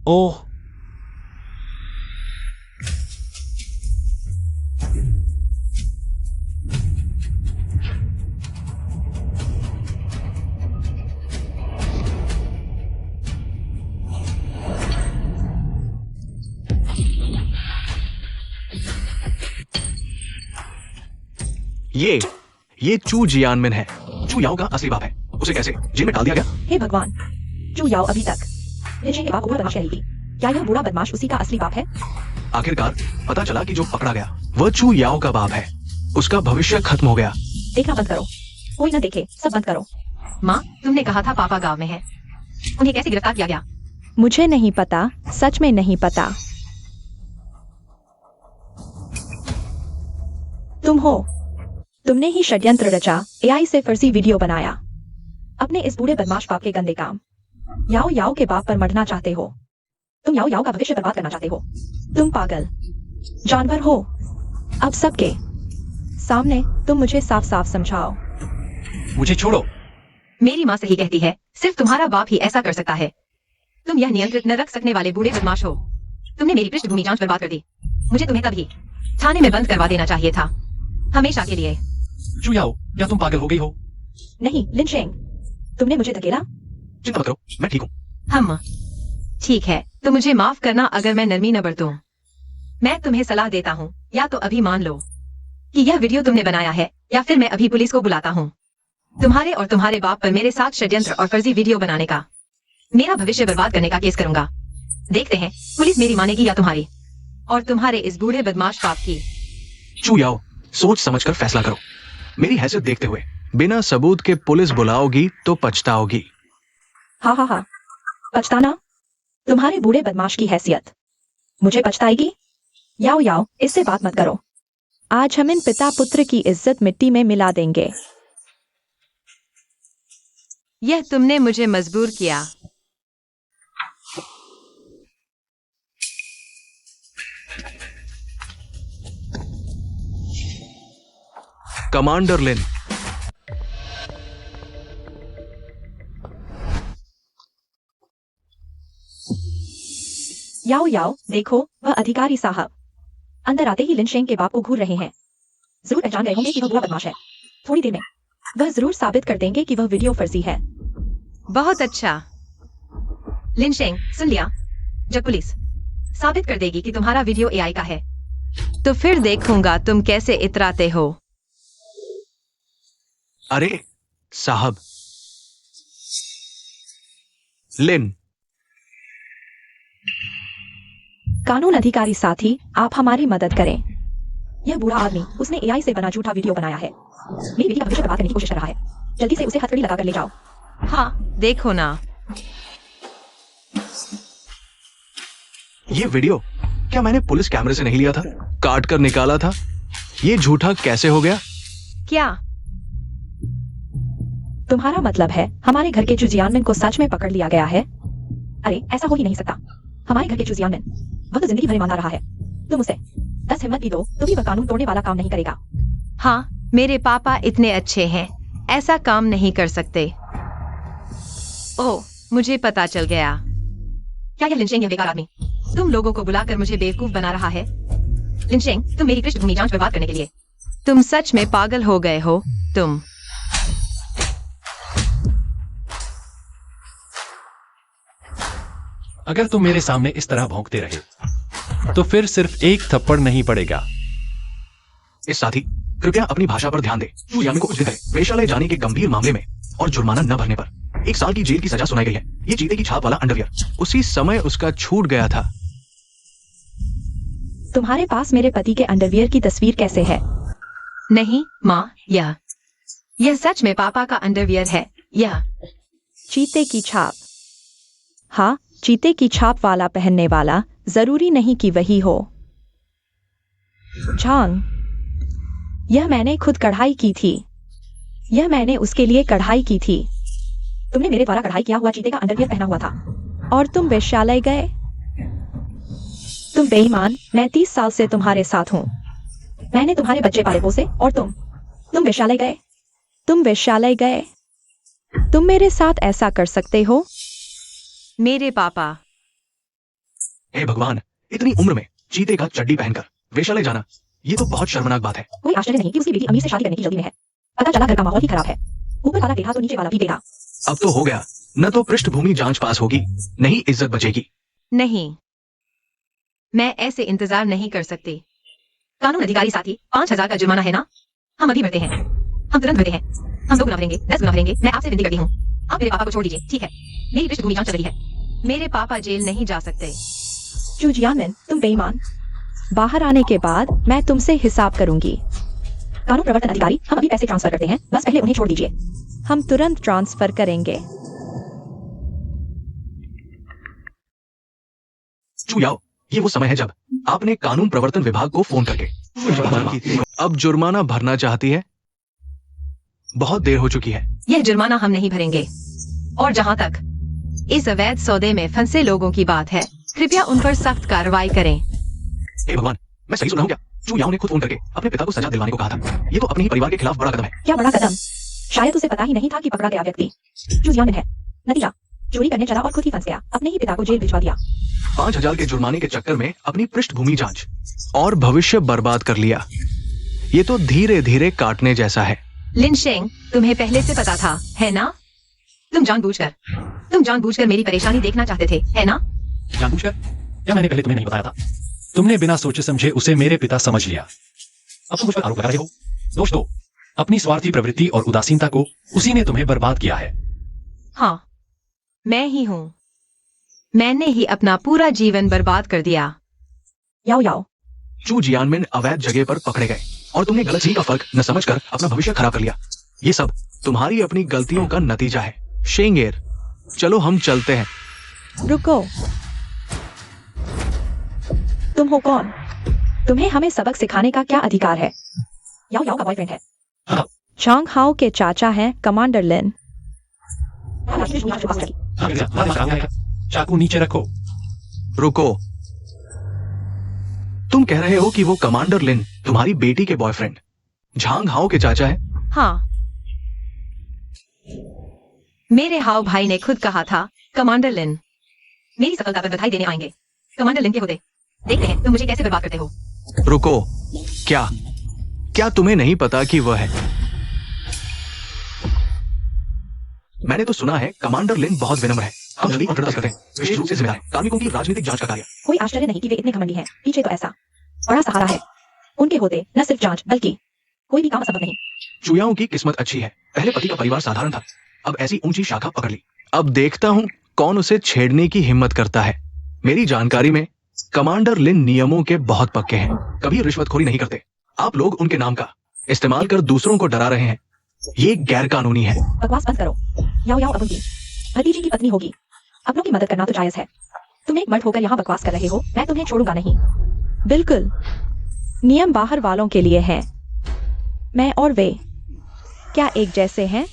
ओह, ये चू जियानमिन है, चू याओ का असली बाप है। उसे कैसे जेल में डाल दिया गया? हे भगवान, चू याओ अभी तक लिनशेंग के बाप को बुरा बदमाश कहेगी। क्या यह बूढ़ा बदमाश उसी का असली बाप है? आखिरकार पता चला कि जो पकड़ा गया वह चू याओ का बाप है। उसका भविष्य खत्म हो गया। देखना बंद करो, कोई न देखे, सब बंद करो। माँ, तुमने कहा था पापा गांव में है। उन्हें कैसे गिरफ्तार किया गया? मुझे नहीं पता, सच में नहीं पता। तुम हो, तुमने ही षड्यंत्र रचा, एआई से फर्जी वीडियो बनाया। अपने इस बूढ़े बदमाश बाप के गंदे काम। याओ याओ के बाप पर मरना चाहते हो। तुम याओ याओ का भविष्य बर्बाद करना चाहते हो। तुम पागल जानवर हो। अब सबके सामने तुम मुझे साफ साफ समझाओ। मुझे छोड़ो। मेरी माँ सही कहती है, सिर्फ तुम्हारा बाप ही ऐसा कर सकता है। तुम यह नियंत्रित न रख सकने वाले बूढ़े बदमाश हो। तुमने मेरी पृष्ठभूमि जांच बर्बाद कर दी। मुझे तुम्हें तभी थाने में बंद करवा देना चाहिए था, हमेशा के लिए। चू याओ, क्या तुम पागल हो गई हो? नहीं लिनशेंग, तुमने मुझे धकेला। चिंता मत करो, मैं ठीक हूँ। हम ठीक है, तो मुझे माफ करना अगर मैं नरमी न बरतूं। मैं तुम्हें सलाह देता हूँ, या तो अभी मान लो कि यह वीडियो तुमने बनाया है, या फिर मैं अभी पुलिस को बुलाता हूँ। तुम्हारे और तुम्हारे बाप पर मेरे साथ षड्यंत्र और फर्जी वीडियो बनाने का, मेरा भविष्य बर्बाद करने का केस करूंगा। देखते हैं पुलिस मेरी मानेगी या तुम्हारी, और तुम्हारे इस बूढ़े बदमाश बाप की। चू याओ, सोच समझकर फैसला करो। मेरी हैसियत देखते हुए बिना सबूत के पुलिस बुलाओगी तो पछताओगी। हाँ हाँ हाँ, पछताना? तुम्हारे बूढ़े बदमाश की हैसियत मुझे पछताएगी? याओ याओ, इससे बात मत करो। आज हम इन पिता पुत्र की इज्जत मिट्टी में मिला देंगे। यह तुमने मुझे मजबूर किया। कमांडर लिन, याओ याओ, देखो वह अधिकारी साहब अंदर आते ही लिनशेंग के बाप को घूर रहे हैं। जरूर पहचान गए होंगे कि वह बुरा बदमाश है। थोड़ी देर में वह जरूर साबित कर देंगे कि वह वीडियो फर्जी है। बहुत अच्छा। लिनशेंग, सुन लिया? जब पुलिस साबित कर देगी कि तुम्हारा वीडियो एआई का है, तो फिर देखूंगा तुम कैसे इतराते हो। अरे साहब, लिन, कानून अधिकारी साथी, आप हमारी मदद करें। यह बूढ़ा आदमी, उसने एआई से बना झूठा वीडियो बनाया है। मेरी बेटी का भविष्य बर्बाद करने की कोशिश कर रहा है। जल्दी से उसे हथकड़ी लगाकर ले जाओ। हाँ, देखो ना। ये वीडियो क्या मैंने पुलिस कैमरे से नहीं लिया था, काट कर निकाला था? ये झूठा कैसे हो गया? क्या तुम्हारा मतलब है हमारे घर के चुजियानमिन को सच में पकड़ लिया गया है? अरे ऐसा हो ही नहीं सकता। हमारे घर के चुजियानमिन, वह तो जिंदगी भर ईमानदार रहा है। तुम उसे 10 हिम्मत भी दो तो भी वह कानून तोड़ने वाला काम नहीं करेगा। हाँ, मेरे पापा इतने अच्छे हैं, ऐसा काम नहीं कर सकते। ओह, मुझे पता चल गया। क्या यह लिनशेंग, यह बेकार आदमी तुम लोगों को बुलाकर मुझे बेवकूफ बना रहा है? लिनशेंग, तुम मेरी पृष्ठभूमि जांच बर्बाद करने के लिए। तुम सच में पागल हो गए हो। तुम अगर तुम मेरे सामने इस तरह भौंकते रहे तो फिर सिर्फ एक थप्पड़ नहीं पड़ेगा। इस साथी, कृपया अपनी भाषा पर ध्यान दे। तू यामी को कुछ दिन पहले वेश्यालय जाने के गंभीर मामले में और जुर्माना न भरने पर 1 साल की जेल की सजा सुनाई गई है। ये चीते की छाप वाला अंडरवियर उसी समय उसका छूट गया था। तुम्हारे पास मेरे पति के अंडरवियर की तस्वीर कैसे है? नहीं माँ, यह सच में पापा का अंडरवियर है। यह चीते की छाप। हाँ, चीते की छाप वाला पहनने वाला जरूरी नहीं कि वही हो। झांग, यह मैंने खुद कढ़ाई की थी। यह मैंने उसके लिए कढ़ाई की थी। तुमने मेरे द्वारा कढ़ाई किया हुआ चीते का अंडरवियर पहना हुआ था और तुम वेश्यालय गए। तुम बेईमान, मैं 30 साल से तुम्हारे साथ हूं। मैंने तुम्हारे बच्चे पाले पोसे और तुम वेश्यालय गए। तुम वेश्यालय गए। तुम मेरे साथ ऐसा कर सकते हो? मेरे पापा। हे भगवान, इतनी उम्र में चीते का चड्डी पहनकर वेश्यालय जाना, ये तो बहुत शर्मनाक बात है। कोई आश्चर्य नहीं कि उसकी बेटी अमीर से शादी करने की जल्दी में है। पता चला घर का माहौल ही खराब है। ऊपर वाला टेढ़ा तो नीचे वाला भी टेढ़ा। अब तो हो गया, न तो पृष्ठभूमि जांच पास होगी, नहीं इज्जत बचेगी। नहीं, मैं ऐसे इंतजार नहीं कर सकती। कानून अधिकारी साथी, 5000 का जुर्माना है ना? हम अभी बढ़ते हैं, हम तुरंत बढ़ते हैं, हम 2 गुना भरेंगे, 10 गुना भरेंगे। मैं आपसे विनती करती हूँ, आप मेरे पापा को छोड़ दीजिए, ठीक है? मेरी पृष्ठभूमि जांच चल रही है। मेरे पापा जेल नहीं जा सकते। चू जियानमिन, तुम बेईमान। बाहर आने के बाद मैं तुमसे हिसाब करूंगी। कानून प्रवर्तन अधिकारी, हम अभी पैसे ट्रांसफर करते हैं, बस पहले उन्हें छोड़ दीजिए। हम तुरंत ट्रांसफर करेंगे। चू याओ, ये वो समय है जब आपने कानून प्रवर्तन विभाग को फोन करके अब जुर्माना भरना चाहती है। बहुत देर हो चुकी है। यह जुर्माना हम नहीं भरेंगे। और जहाँ तक इस अवैध सौदे में फंसे लोगों की बात है, कृपया उन पर सख्त कार्रवाई करें। हे भगवान, मैं सही सुन रहा हूँ क्या? चू याओ ने खुद फोन करके अपने पिता को सजा दिलवाने को कहा था। ये तो अपने ही परिवार के खिलाफ बड़ा कदम है। क्या बड़ा कदम? शायद उसे पता ही नहीं था कि पकड़ा गया व्यक्ति चू जियानमिन है। नतीजा, चोरी करने चला और खुद ही फंस गया, अपने ही पिता को जेल भिजवा दिया। 5,000 के जुर्माने के चक्कर में अपनी पृष्ठभूमि जांच और भविष्य बर्बाद कर लिया। ये तो धीरे धीरे काटने जैसा है। लिन शेंग, तुम्हें पहले से पता था, है ना? तुम जानबूझकर मेरी परेशानी देखना चाहते थे, है ना? जानबूझकर? क्या मैंने पहले तुम्हें नहीं बताया था? तुमने बिना सोचे समझे उसे मेरे पिता समझ लिया। अब तुम मुझ पर आरोप लगा रहे हो। दोष दो। अपनी स्वार्थी प्रवृत्ति और उदासीनता को उसी ने तुम्हें बर्बाद किया है। हाँ, मैं ही हूँ। मैंने ही अपना पूरा जीवन बर्बाद कर दिया। याओ याओ, चू जियानमिन अवैध जगह पर पकड़े गए और तुमने गलत सही का फर्क न समझकर अपना भविष्य खराब कर लिया। ये सब तुम्हारी अपनी गलतियों का नतीजा है। शेंगेर, चलो हम चलते हैं। रुको। तुम हो कौन? तुम्हें हमें सबक सिखाने का क्या अधिकार है? याओ याओ का बॉयफ्रेंड है। हाँ। चांग हाओ के चाचा हैं कमांडर लिन। चाकू नीचे रखो। रुको, तुम कह रहे हो कि वो कमांडर लिन तुम्हारी बेटी के बॉयफ्रेंड झांग हाओ के चाचा है? हाँ, मेरे हाव भाई ने खुद कहा था, कमांडर लिन। मेरी सफलता पर बधाई देने आएंगे। कमांडर लिन के होते देखते हैं तुम मुझे कैसे बर्बाद करते हो। रुको, क्या तुम्हें नहीं पता कि वह है? मैंने तो सुना है कमांडर लिन बहुत विनम्र है। हम जल्दी अंतर्दश करते हैं, विशेष रूप से जिम्मेदार कार्मिकों की राजनीतिक जांच का कार्य। कोई आश्चर्य नहीं कि वे इतने घमंडी हैं। पीछे तो ऐसा बड़ा सहारा है। उनके होते न सिर्फ जांच बल्कि कोई भी काम असंभव नहीं। चुयाओं की किस्मत अच्छी है। पहले पति का परिवार साधारण था, अब ऐसी ऊंची शाखा पकड़ ली। अब देखता हूँ कौन उसे छेड़ने की हिम्मत करता है। मेरी जानकारी में कमांडर लिन नियमों के बहुत पक्के हैं, कभी रिश्वतखोरी नहीं करते। आप लोग उनके नाम का इस्तेमाल कर दूसरों को डरा रहे हैं, ये गैर कानूनी है। बकवास बंद करो। याओ याओ अब उनकी भतीजी की पत्नी होगी, अपनों की मदद करना तो जायज है। तुम एक मर्द होकर यहाँ बकवास कर रहे हो, मैं तुम्हें छोड़ूंगा नहीं। बिल्कुल, नियम बाहर वालों के लिए है। मैं और वे क्या एक जैसे हैं?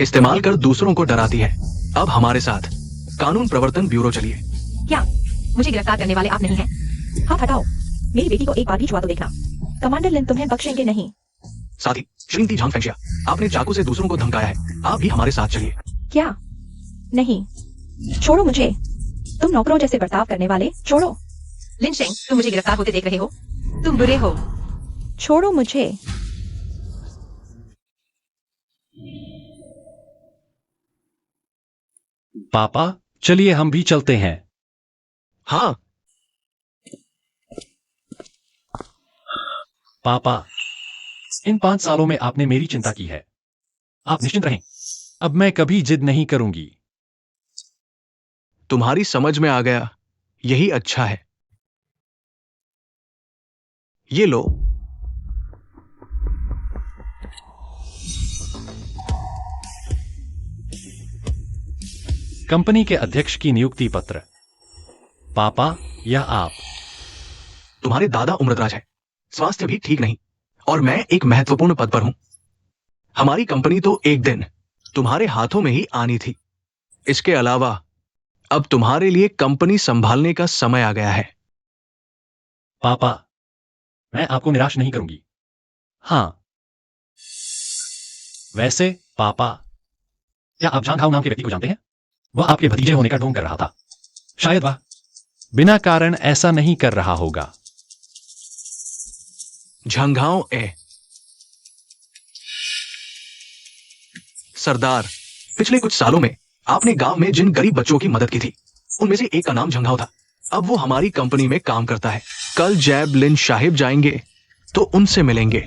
इस्तेमाल कर दूसरों को डराती है। अब हमारे साथ कानून प्रवर्तन ब्यूरो चलिए। क्या मुझे गिरफ्तार करने वाले आप नहीं हैं? हाथ हटाओ। मेरी बेटी को एक बार भी छुआ तो देखना। कमांडर लिन तुम्हें बख्शेंगे नहीं। साथी श्रीमती झांग फेंगशिया, आपने चाकू से दूसरों को धमकाया है, आप भी हमारे साथ चलिए। क्या? नहीं, छोड़ो मुझे। तुम नौकरों जैसे बर्ताव करने वाले, छोड़ो। लिन शेंग, तुम मुझे गिरफ्तार होते देख रहे हो? तुम बुरे हो। छोड़ो मुझे। पापा, चलिए हम भी चलते हैं। हाँ पापा, इन 5 सालों में आपने मेरी चिंता की है। आप निश्चिंत रहें, अब मैं कभी जिद नहीं करूंगी। तुम्हारी समझ में आ गया, यही अच्छा है। ये लो। कंपनी के अध्यक्ष की नियुक्ति पत्र। पापा, यह आप। तुम्हारे दादा उम्रदराज है, स्वास्थ्य भी ठीक नहीं, और मैं एक महत्वपूर्ण पद पर हूं। हमारी कंपनी तो एक दिन तुम्हारे हाथों में ही आनी थी। इसके अलावा अब तुम्हारे लिए कंपनी संभालने का समय आ गया है। पापा, मैं आपको निराश नहीं करूंगी। हाँ, वैसे पापा, क्या आप झांग हाओ नाम के व्यक्ति को जानते हैं? वह आपके भतीजे होने का ढोंग कर रहा था। शायद वह बिना कारण ऐसा नहीं कर रहा होगा। झंघाओ ए सरदार, पिछले कुछ सालों में आपने गांव में जिन गरीब बच्चों की मदद की थी, उनमें से एक का नाम झंगाओ था। अब वो हमारी कंपनी में काम करता है। कल जैब लिन साहिब जाएंगे तो उनसे मिलेंगे।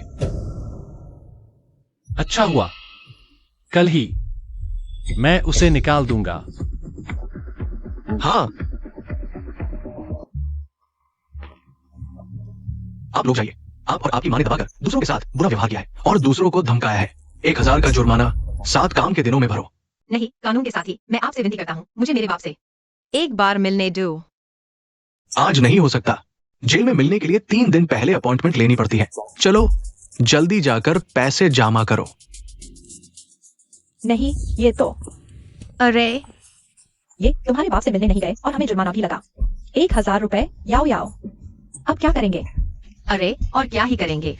अच्छा हुआ, कल ही मैं उसे निकाल दूंगा। हाँ, आप लोग जाइए। आप और आपकी मां ने दबाकर दूसरों के साथ बुरा व्यवहार किया है और दूसरों को धमकाया है। 1000 का जुर्माना 7 काम के दिनों में भरो। नहीं, कानून के साथ ही मैं आपसे विनती करता हूँ, मुझे मेरे बाप से। एक बार मिलने दो। आज नहीं हो सकता। जेल में मिलने के लिए 3 दिन पहले अपॉइंटमेंट लेनी पड़ती है। चलो जल्दी जाकर पैसे जमा करो। नहीं, ये तो अरे ये तुम्हारे बाप से मिलने नहीं गए और हमें जुर्माना भी लगा। 1000 रुपए। याओ याओ, अब क्या करेंगे? अरे और क्या ही करेंगे,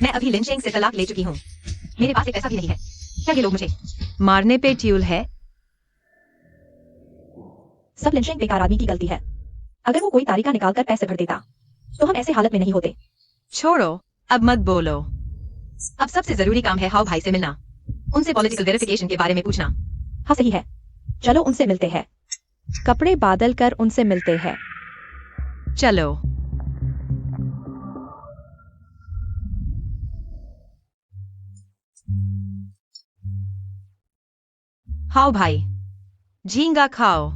मैं अभी लिंचेंग से तलाक ले चुकी हूँ। मेरे पास एक पैसा भी नहीं है। क्या ये लोग मुझे मारने पे ट्यूल है। सब लिंचिंग बेकार आदमी की गलती है। अगर वो कोई तारीका निकालकर पैसे भर देता तो हम ऐसे हालत में नहीं होते। छोड़ो, अब मत बोलो। अब सबसे जरूरी काम है हाउ भाई से मिलना, उनसे पॉलिटिकल वेरिफिकेशन के बारे में पूछना। हाँ सही है, चलो उनसे मिलते हैं। कपड़े बादल कर उनसे मिलते हैं। चलो। हाउ भाई, झींगा खाओ।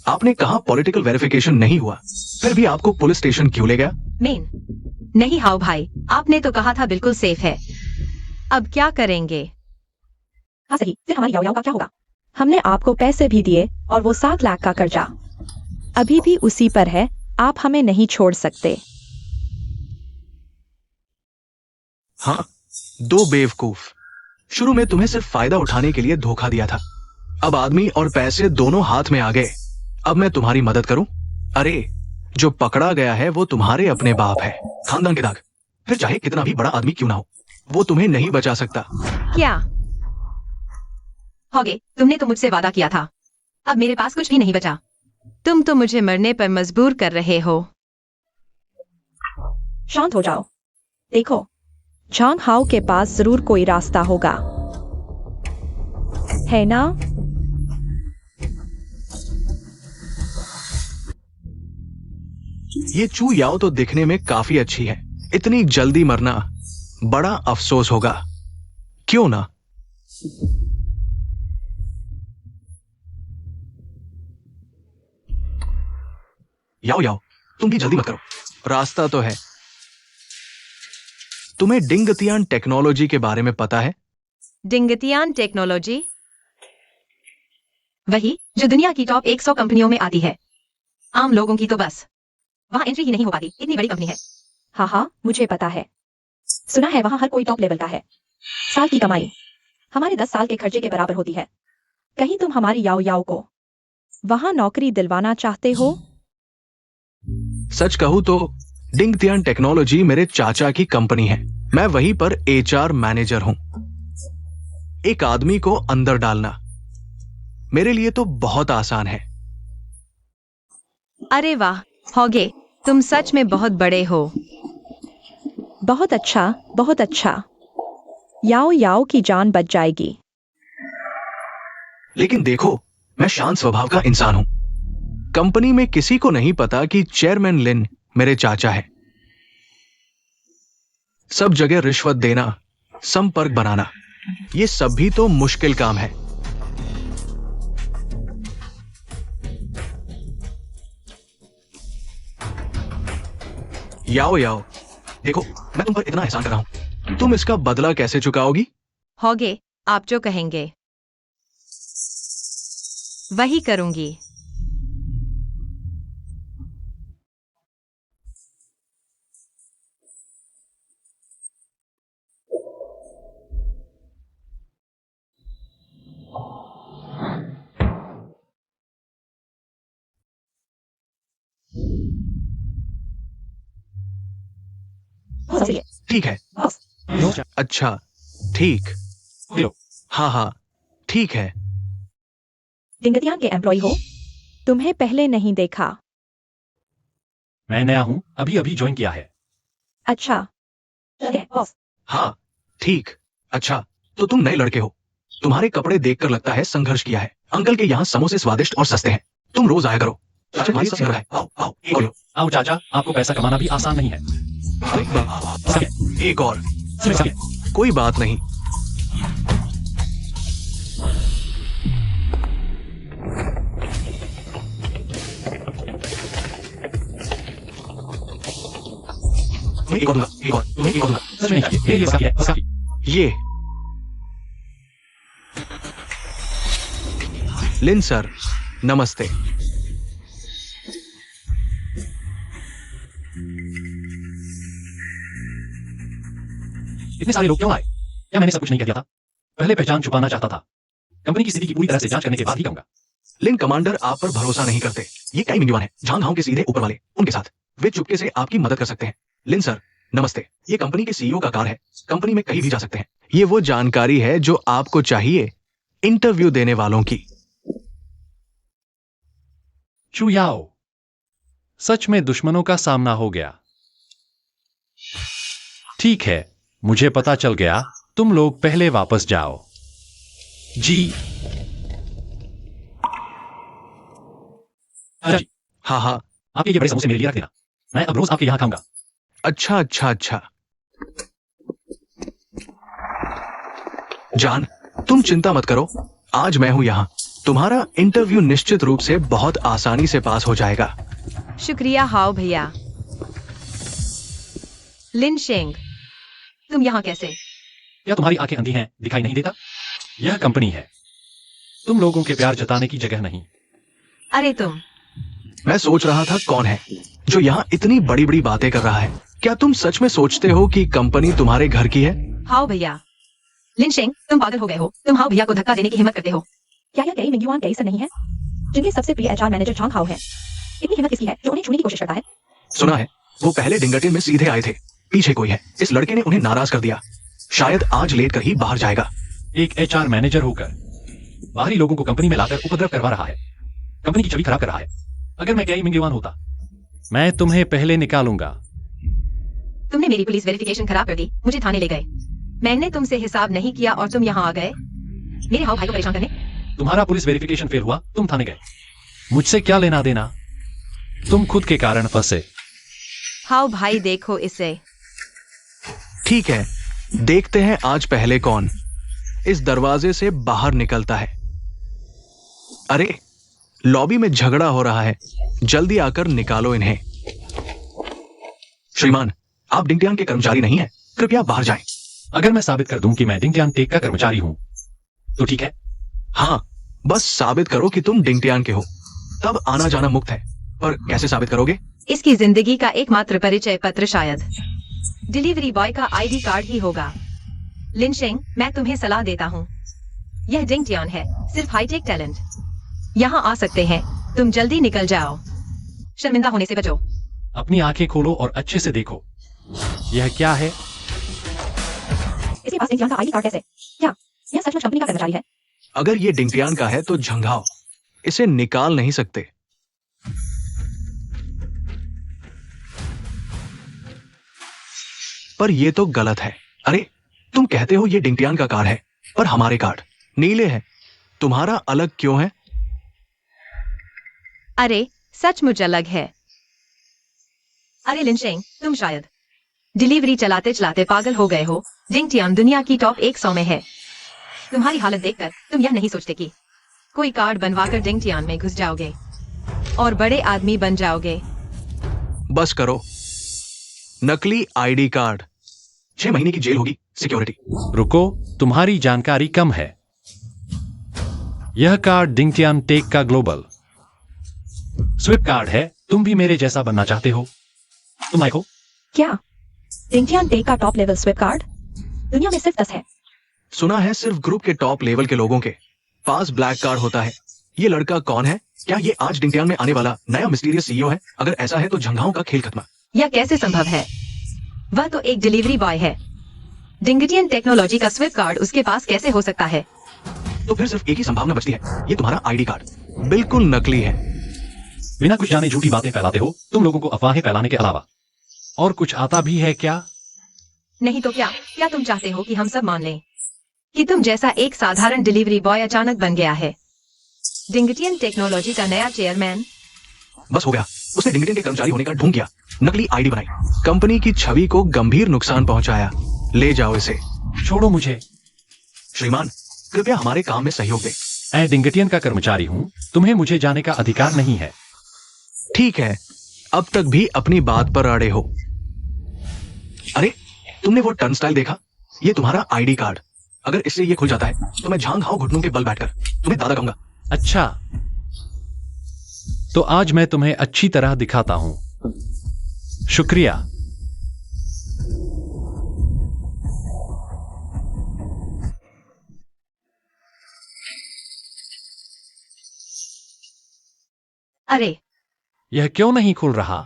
आपने कहा पॉलिटिकल वेरिफिकेशन नहीं हुआ, फिर भी आपको पुलिस स्टेशन क्यों ले गया? मेन नहीं हाउ भाई, आपने तो कहा था बिल्कुल सेफ है। अब क्या करेंगे? हाँ सही, फिर हमारी याओ याओ का क्या होगा? हमने आपको पैसे भी दिए और वो 7 लाख का कर्जा अभी भी उसी पर है। आप हमें नहीं छोड़ सकते। हाँ, 2 बेवकूफ। शुरू में तुम्हें सिर्फ फायदा उठाने के लिए धोखा दिया था। अब आदमी और पैसे दोनों हाथ में आ गए। अब मैं तुम्हारी मदद करूं? अरे जो पकड़ा गया है वो तुम्हारे अपने बाप है, खानदान के दाग। फिर चाहे कितना भी बड़ा आदमी क्यों ना हो, वो तुम्हें नहीं बचा सकता। क्या? होगे, तुमने तो मुझसे वादा किया था। अब मेरे पास कुछ भी नहीं बचा। तुम तो मुझे मरने पर मजबूर कर रहे हो। शांत हो जाओ। देखो, झांग हाउ के पास जरूर कोई रास्ता होगा, है ना? ये चू याओ तो दिखने में काफी अच्छी है। इतनी जल्दी मरना बड़ा अफसोस होगा, क्यों ना? याओ याओ, तुम भी जल्दी मत करो, रास्ता तो है। तुम्हें डिंगतियान टेक्नोलॉजी के बारे में पता है? डिंगतियान टेक्नोलॉजी? वही जो दुनिया की टॉप 100 कंपनियों में आती है। आम लोगों की तो बस वहां एंट्री ही नहीं हो पाती, इतनी बड़ी कंपनी है। हाँ हाँ मुझे पता है। सुना है वहां हर कोई टॉप लेवल का है। साल की कमाई हमारे 10 साल के खर्चे के बराबर होती है। कहीं तुम हमारी याओ याओ को वहां नौकरी दिलवाना चाहते हो? सच कहूं तो डिंगतियान टेक्नोलॉजी मेरे चाचा की कंपनी है। मैं वहीं पर HR मैनेजर हूं। एक आदमी को अंदर डालना मेरे लिए तो बहुत आसान है। अरे वाह होगे, तुम सच में बहुत बड़े हो। बहुत अच्छा, बहुत अच्छा। याओ याओ की जान बच जाएगी। लेकिन देखो, मैं शांत स्वभाव का इंसान हूं। कंपनी में किसी को नहीं पता कि चेयरमैन लिन मेरे चाचा है। सब जगह रिश्वत देना, संपर्क बनाना, ये सब भी तो मुश्किल काम है। याओ याओ, देखो मैं तुम पर इतना एहसान कर रहा हूं, तुम इसका बदला कैसे चुकाओगी? होगे, आप जो कहेंगे वही करूंगी। बहुत सही है। ठीक है। बॉस, अच्छा, ठीक। लो। हाँ हाँ, ठीक है। डिंगतियान के एम्प्लॉय हो? तुम्हें पहले नहीं देखा। मैं नया हूं, अभी अभी ज्वाइन किया है। अच्छा, ठीक है बॉस। हाँ, ठीक। अच्छा, तो तुम नए लड़के हो। तुम्हारे कपड़े देखकर लगता है संघर्ष किया है। अंकल के यहाँ समोसे स्वादिष्ट और सस्ते हैं, तुम रोज आया करो। चाचा तुम्हारी सब जगह है, आओ आओ एक और लो। आओ चाचा, आपको पैसा कमाना भी आसान नहीं है। एक और। सके। कोई बात नहीं। एक और दूंगा, एक और दूंगा। सच में नहीं चाहिए, ये काफी है, बस काफी। ये लिन सर, नमस्ते। इतने सारे लोग क्यों आए? क्या मैंने सब कुछ नहीं कह दिया था? पहले पहचान छुपाना चाहता था। कंपनी की स्थिति की पूरी तरह से जांच करने के बाद ही कहूंगा। लिन कमांडर आप पर भरोसा नहीं करते। ये कई मिंगवान है, झांग हाउ के सीधे ऊपर वाले, उनके साथ वे चुपके से आपकी मदद कर सकते हैं। लिन सर, नमस्ते। ये कंपनी के सीईओ का कार है, कंपनी में कहीं भी जा सकते हैं। ये वो जानकारी है जो आपको चाहिए इंटरव्यू देने वालों की। चू याओ, सच में दुश्मनों का सामना हो गया। ठीक है, मुझे पता चल गया। तुम लोग पहले वापस जाओ। जी। जी। हाँ हाँ, आपके ये बड़े समोसे मेरे लिए रख देना, मैं अब रोज आपके यहाँ खाऊंगा। अच्छा अच्छा अच्छा। जान, तुम चिंता मत करो, आज मैं हूं यहाँ। तुम्हारा इंटरव्यू निश्चित रूप से बहुत आसानी से पास हो जाएगा। शुक्रिया हाओ भैया। लिन शेंग, तुम यहाँ कैसे? क्या तुम्हारी आंखें अंधी हैं, दिखाई नहीं देता? यह कंपनी है, तुम लोगों के प्यार जताने की जगह नहीं। अरे तुम। मैं सोच रहा था कौन है जो यहाँ इतनी बड़ी बड़ी बातें कर रहा है। क्या तुम सच में सोचते हो कि कंपनी तुम्हारे घर की है? हाओ भैया। लिन शेंग, तुम पागल हो गए हो। तुम हाओ भैया को धक्का देने की हिम्मत करते हो। क्या यह कई मिंगयुआन कई से नहीं है, जिनके सबसे प्रिय एचआर मैनेजर झांग हाउ है? इतनी हिम्मत किसकी है जो उन्हें छूने की कोशिश करता है? सुना है वो पहले डिंगरटिन में सीधे आए थे, पीछे कोई है। इस लड़के ने उन्हें नाराज कर दिया, शायद आज लेट कर ही बाहर जाएगा। एक एचआर मैनेजर होकर बाहरी लोगों को कंपनी में लाकर उपद्रव करवा रहा है, कंपनी की छवि खराब कर रहा है। अगर मैं कई मिंगवान होता, मैं तुम्हें पहले निकालूंगा। तुमने मेरी पुलिस वेरिफिकेशन खराब कर दी, मुझे थाने ले गए। मैंने तुमसे हिसाब नहीं किया और तुम यहाँ आ गए मेरे हाउ भाई को परेशान करने। तुम्हारा पुलिस वेरिफिकेशन फेल हुआ, तुम थाने गए। मुझसे क्या लेना देना? तुम खुद के कारण फंसे। हाओ भाई देखो इसे। ठीक है, देखते हैं आज पहले कौन इस दरवाजे से बाहर निकलता है। अरे, लॉबी में झगड़ा हो रहा है, जल्दी आकर निकालो इन्हें। श्रीमान, आप डिंगटियान के कर्मचारी नहीं हैं, कृपया बाहर जाएं। अगर मैं साबित कर दूं कि मैं डिंगटियान टेक का कर्मचारी हूं तो ठीक है। हाँ, बस साबित करो कि तुम डिंगटियान के हो, तब आना जाना मुक्त है। पर कैसे साबित करोगे? इसकी जिंदगी का एकमात्र परिचय पत्र शायद डिलीवरी बॉय का आईडी कार्ड ही होगा। लिन शेंग, मैं तुम्हें सलाह देता हूँ, यह डिंगटियान है, सिर्फ हाईटेक टैलेंट। यहाँ आ सकते हैं, तुम जल्दी निकल जाओ, शर्मिंदा होने से बचो। अपनी आंखें खोलो और अच्छे से देखो। यह क्या है? इसके पास डिंगटियान का आईडी कार्ड कैसे? क्या यह सचमुच कंपनी का कर्मचारी है? अगर ये डिंगटियान का है तो झंझाओ, इसे निकाल नहीं सकते। पर ये तो गलत है। अरे, तुम कहते हो ये डिंगटियान का कार है, पर हमारे कार्ड नीले हैं, तुम्हारा अलग क्यों है? अरे सचमुच अलग है। अरे लिन शेंग, तुम शायद डिलीवरी चलाते चलाते पागल हो गए हो। डिंगटियान दुनिया की टॉप 100 में है। तुम्हारी हालत देखकर तुम यह नहीं सोचते कि कोई कार्ड बनवाकर डिंगटियान में घुस जाओगे और बड़े आदमी बन जाओगे। बस करो, नकली आईडी कार्ड, 6 महीने की जेल होगी, सिक्योरिटी। रुको, तुम्हारी जानकारी कम है। यह कार्ड डिंगटियान टेक का ग्लोबल स्विप कार्ड है। तुम भी मेरे जैसा बनना चाहते हो? तुम आए हो? क्या डिंगटियान टेक का टॉप लेवल स्विप कार्ड दुनिया में सिर्फ 10 है? सुना है सिर्फ ग्रुप के टॉप लेवल के लोगों के पास ब्लैक कार्ड होता है। ये लड़का कौन है? क्या ये आज डिंगटियान में आने वाला नया मिस्टीरियस सीईओ है? अगर ऐसा है तो झंझाओं का खेल खत्म। यह कैसे संभव है? वह तो एक डिलीवरी बॉय है। डिंगटियन टेक्नोलॉजी का स्विप कार्ड उसके पास कैसे हो सकता है? तो फिर सिर्फ एक ही संभावना बचती है, ये तुम्हारा आईडी कार्ड बिल्कुल नकली है। बिना कुछ जाने झूठी बातें फैलाते हो तुम लोगों को। अफवाहें फैलाने के अलावा और कुछ आता भी है क्या? नहीं तो क्या? क्या तुम चाहते हो कि हम सब मान लें कि तुम जैसा एक साधारण डिलीवरी बॉय अचानक बन गया है डिंगटियन टेक्नोलॉजी का नया चेयरमैन। बस हो गया। उसने डिंगटियन के कर्मचारी होने का ढोंग किया, नकली आईडी बनाई, कंपनी की छवि को गंभीर नुकसान पहुंचाया। ले जाओ इसे। छोड़ो मुझे। श्रीमान, कृपया हमारे काम में सहयोग दें। मैं डिंगटियन का कर्मचारी हूँ, तुम्हें मुझे जाने का अधिकार नहीं है। ठीक है, अब तक भी अपनी बात पर अड़े हो। अरे, तुमने वो टर्न स्टाइल देखा? ये तुम्हारा आईडी कार्ड। अगर इससे ये खुल जाता है तो मैं झांग हाउ घुटनों के बल बैठकर तुम्हें दादा कहूंगा। अच्छा, तो आज मैं तुम्हें अच्छी तरह दिखाता हूं। शुक्रिया। अरे, यह क्यों नहीं खुल रहा?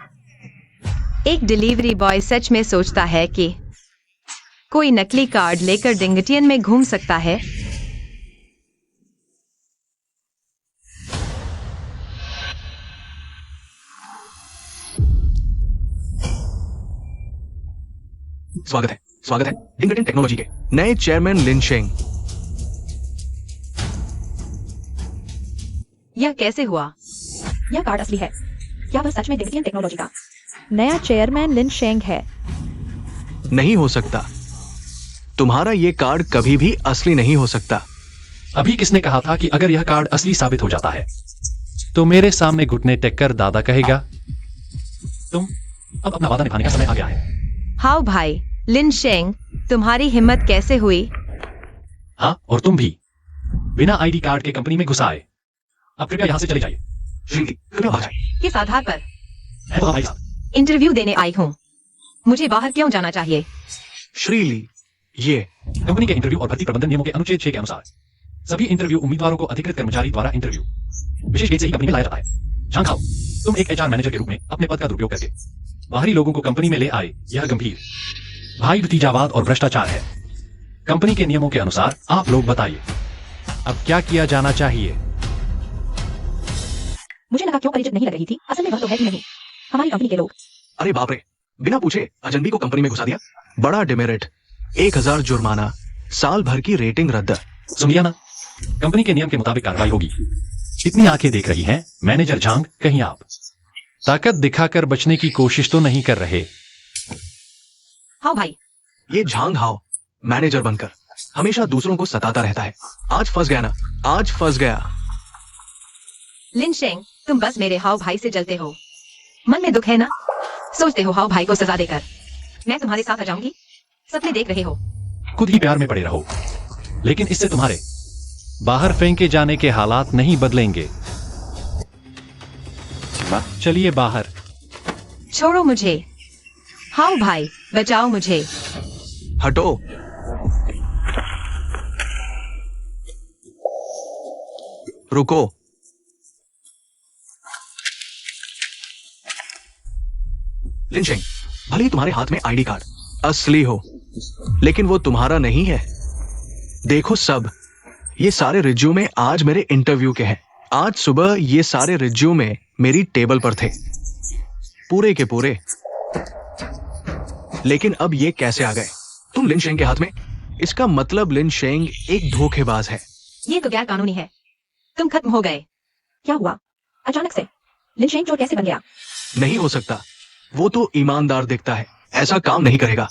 एक डिलीवरी बॉय सच में सोचता है कि कोई नकली कार्ड लेकर डिंगटियन में घूम सकता है? स्वागत है डिंगटियन टेक्नोलॉजी के नए चेयरमैन लिन शेंग। यह कैसे हुआ? यह कार्ड असली है। क्या वह सच में डिंगटियन टेक्नोलॉजी का नया चेयरमैन लिन शेंग है? नहीं हो सकता। तुम्हारा ये कार्ड कभी भी असली नहीं हो सकता। अभी किसने कहा था कि अगर यह कार्ड असली साबित हो जाता है तो मेरे सामने घुटने टेक कर दादा कहेगा? तुम अब अपना वादा निभाने का समय आ गया है। हाउ भाई, लिन शेंग, तुम्हारी हिम्मत कैसे हुई? हाँ, और तुम भी बिना आईडी कार्ड के कंपनी में घुस आए। अब कृपया यहां से चले जाइए। श्रीली, कृपया आ जाए। किस आधार पर? मैं तो भाई साहब। इंटरव्यू देने आई हूँ। मुझे बाहर क्यों जाना चाहिए? श्रीली, ये कंपनी के इंटरव्यू और भर्ती प्रबंधन नियमों के अनुच्छेद 6 के अनुसार सभी इंटरव्यू उम्मीदवारों को अधिकृत कर्मचारी द्वारा इंटरव्यू विशेष गेट से ही कंपनी में लाया जाता है। झांग हाउ, तुम एक एचआर मैनेजर के रूप में अपने पद का दुरुपयोग करके बाहरी लोगों को कंपनी में ले आए। यह गंभीर भाई भतीजावाद और भ्रष्टाचार है। कंपनी के नियमों के अनुसार आप लोग बताइए, अब क्या किया जाना चाहिए? मुझे लगा क्यों परिचित नहीं लग रही थी। असल में वह तो है ही नहीं। हमारी कंपनी के लोग। अरे बाप रे, बिना पूछे अजनबी को कंपनी में घुसा दिया। बड़ा डिमेरिट, 1000 जुर्माना, साल भर की रेटिंग रद्द। सुन लिया ना, कंपनी के नियम के मुताबिक कार्रवाई होगी। इतनी आंखें देख रही हैं। मैनेजर झांग, कहीं आप ताकत दिखाकर बचने की कोशिश तो नहीं कर रहे? हाँ भाई, ये झांग हाउ मैनेजर बनकर हमेशा दूसरों को सताता रहता है। आज फंस गया ना, आज फंस गया। लिन शेंग, तुम बस मेरे हाव भाई से जलते हो। मन में दुख है ना? सोचते हो हाव भाई को सजा देकर मैं तुम्हारे साथ आ जाऊंगी? सपने देख रहे हो। खुद ही प्यार में पड़े रहो, लेकिन इससे तुम्हारे बाहर फेंके जाने के हालात नहीं बदलेंगे। चलिए बाहर। छोड़ो मुझे। हाउ भाई, बचाओ मुझे। हटो। रुको। लिन शेंग, भले ही तुम्हारे हाथ में आईडी कार्ड असली हो, लेकिन वो तुम्हारा नहीं है। देखो सब, ये सारे रिज्यूमे आज मेरे इंटरव्यू के हैं। आज सुबह ये सारे रिज्यूमे मेरी टेबल पर थे, पूरे के पूरे। लेकिन अब ये कैसे आ गए तुम लिन शेंग के हाथ में? इसका मतलब लिन शेंग एक धोखेबाज है। ये तो गैर कानूनी है। तुम खत्म हो गए। क्या हुआ अचानक से? लिन शेंग चोर कैसे बन गया? नहीं हो सकता। वो तो ईमानदार दिखता है, ऐसा काम नहीं करेगा।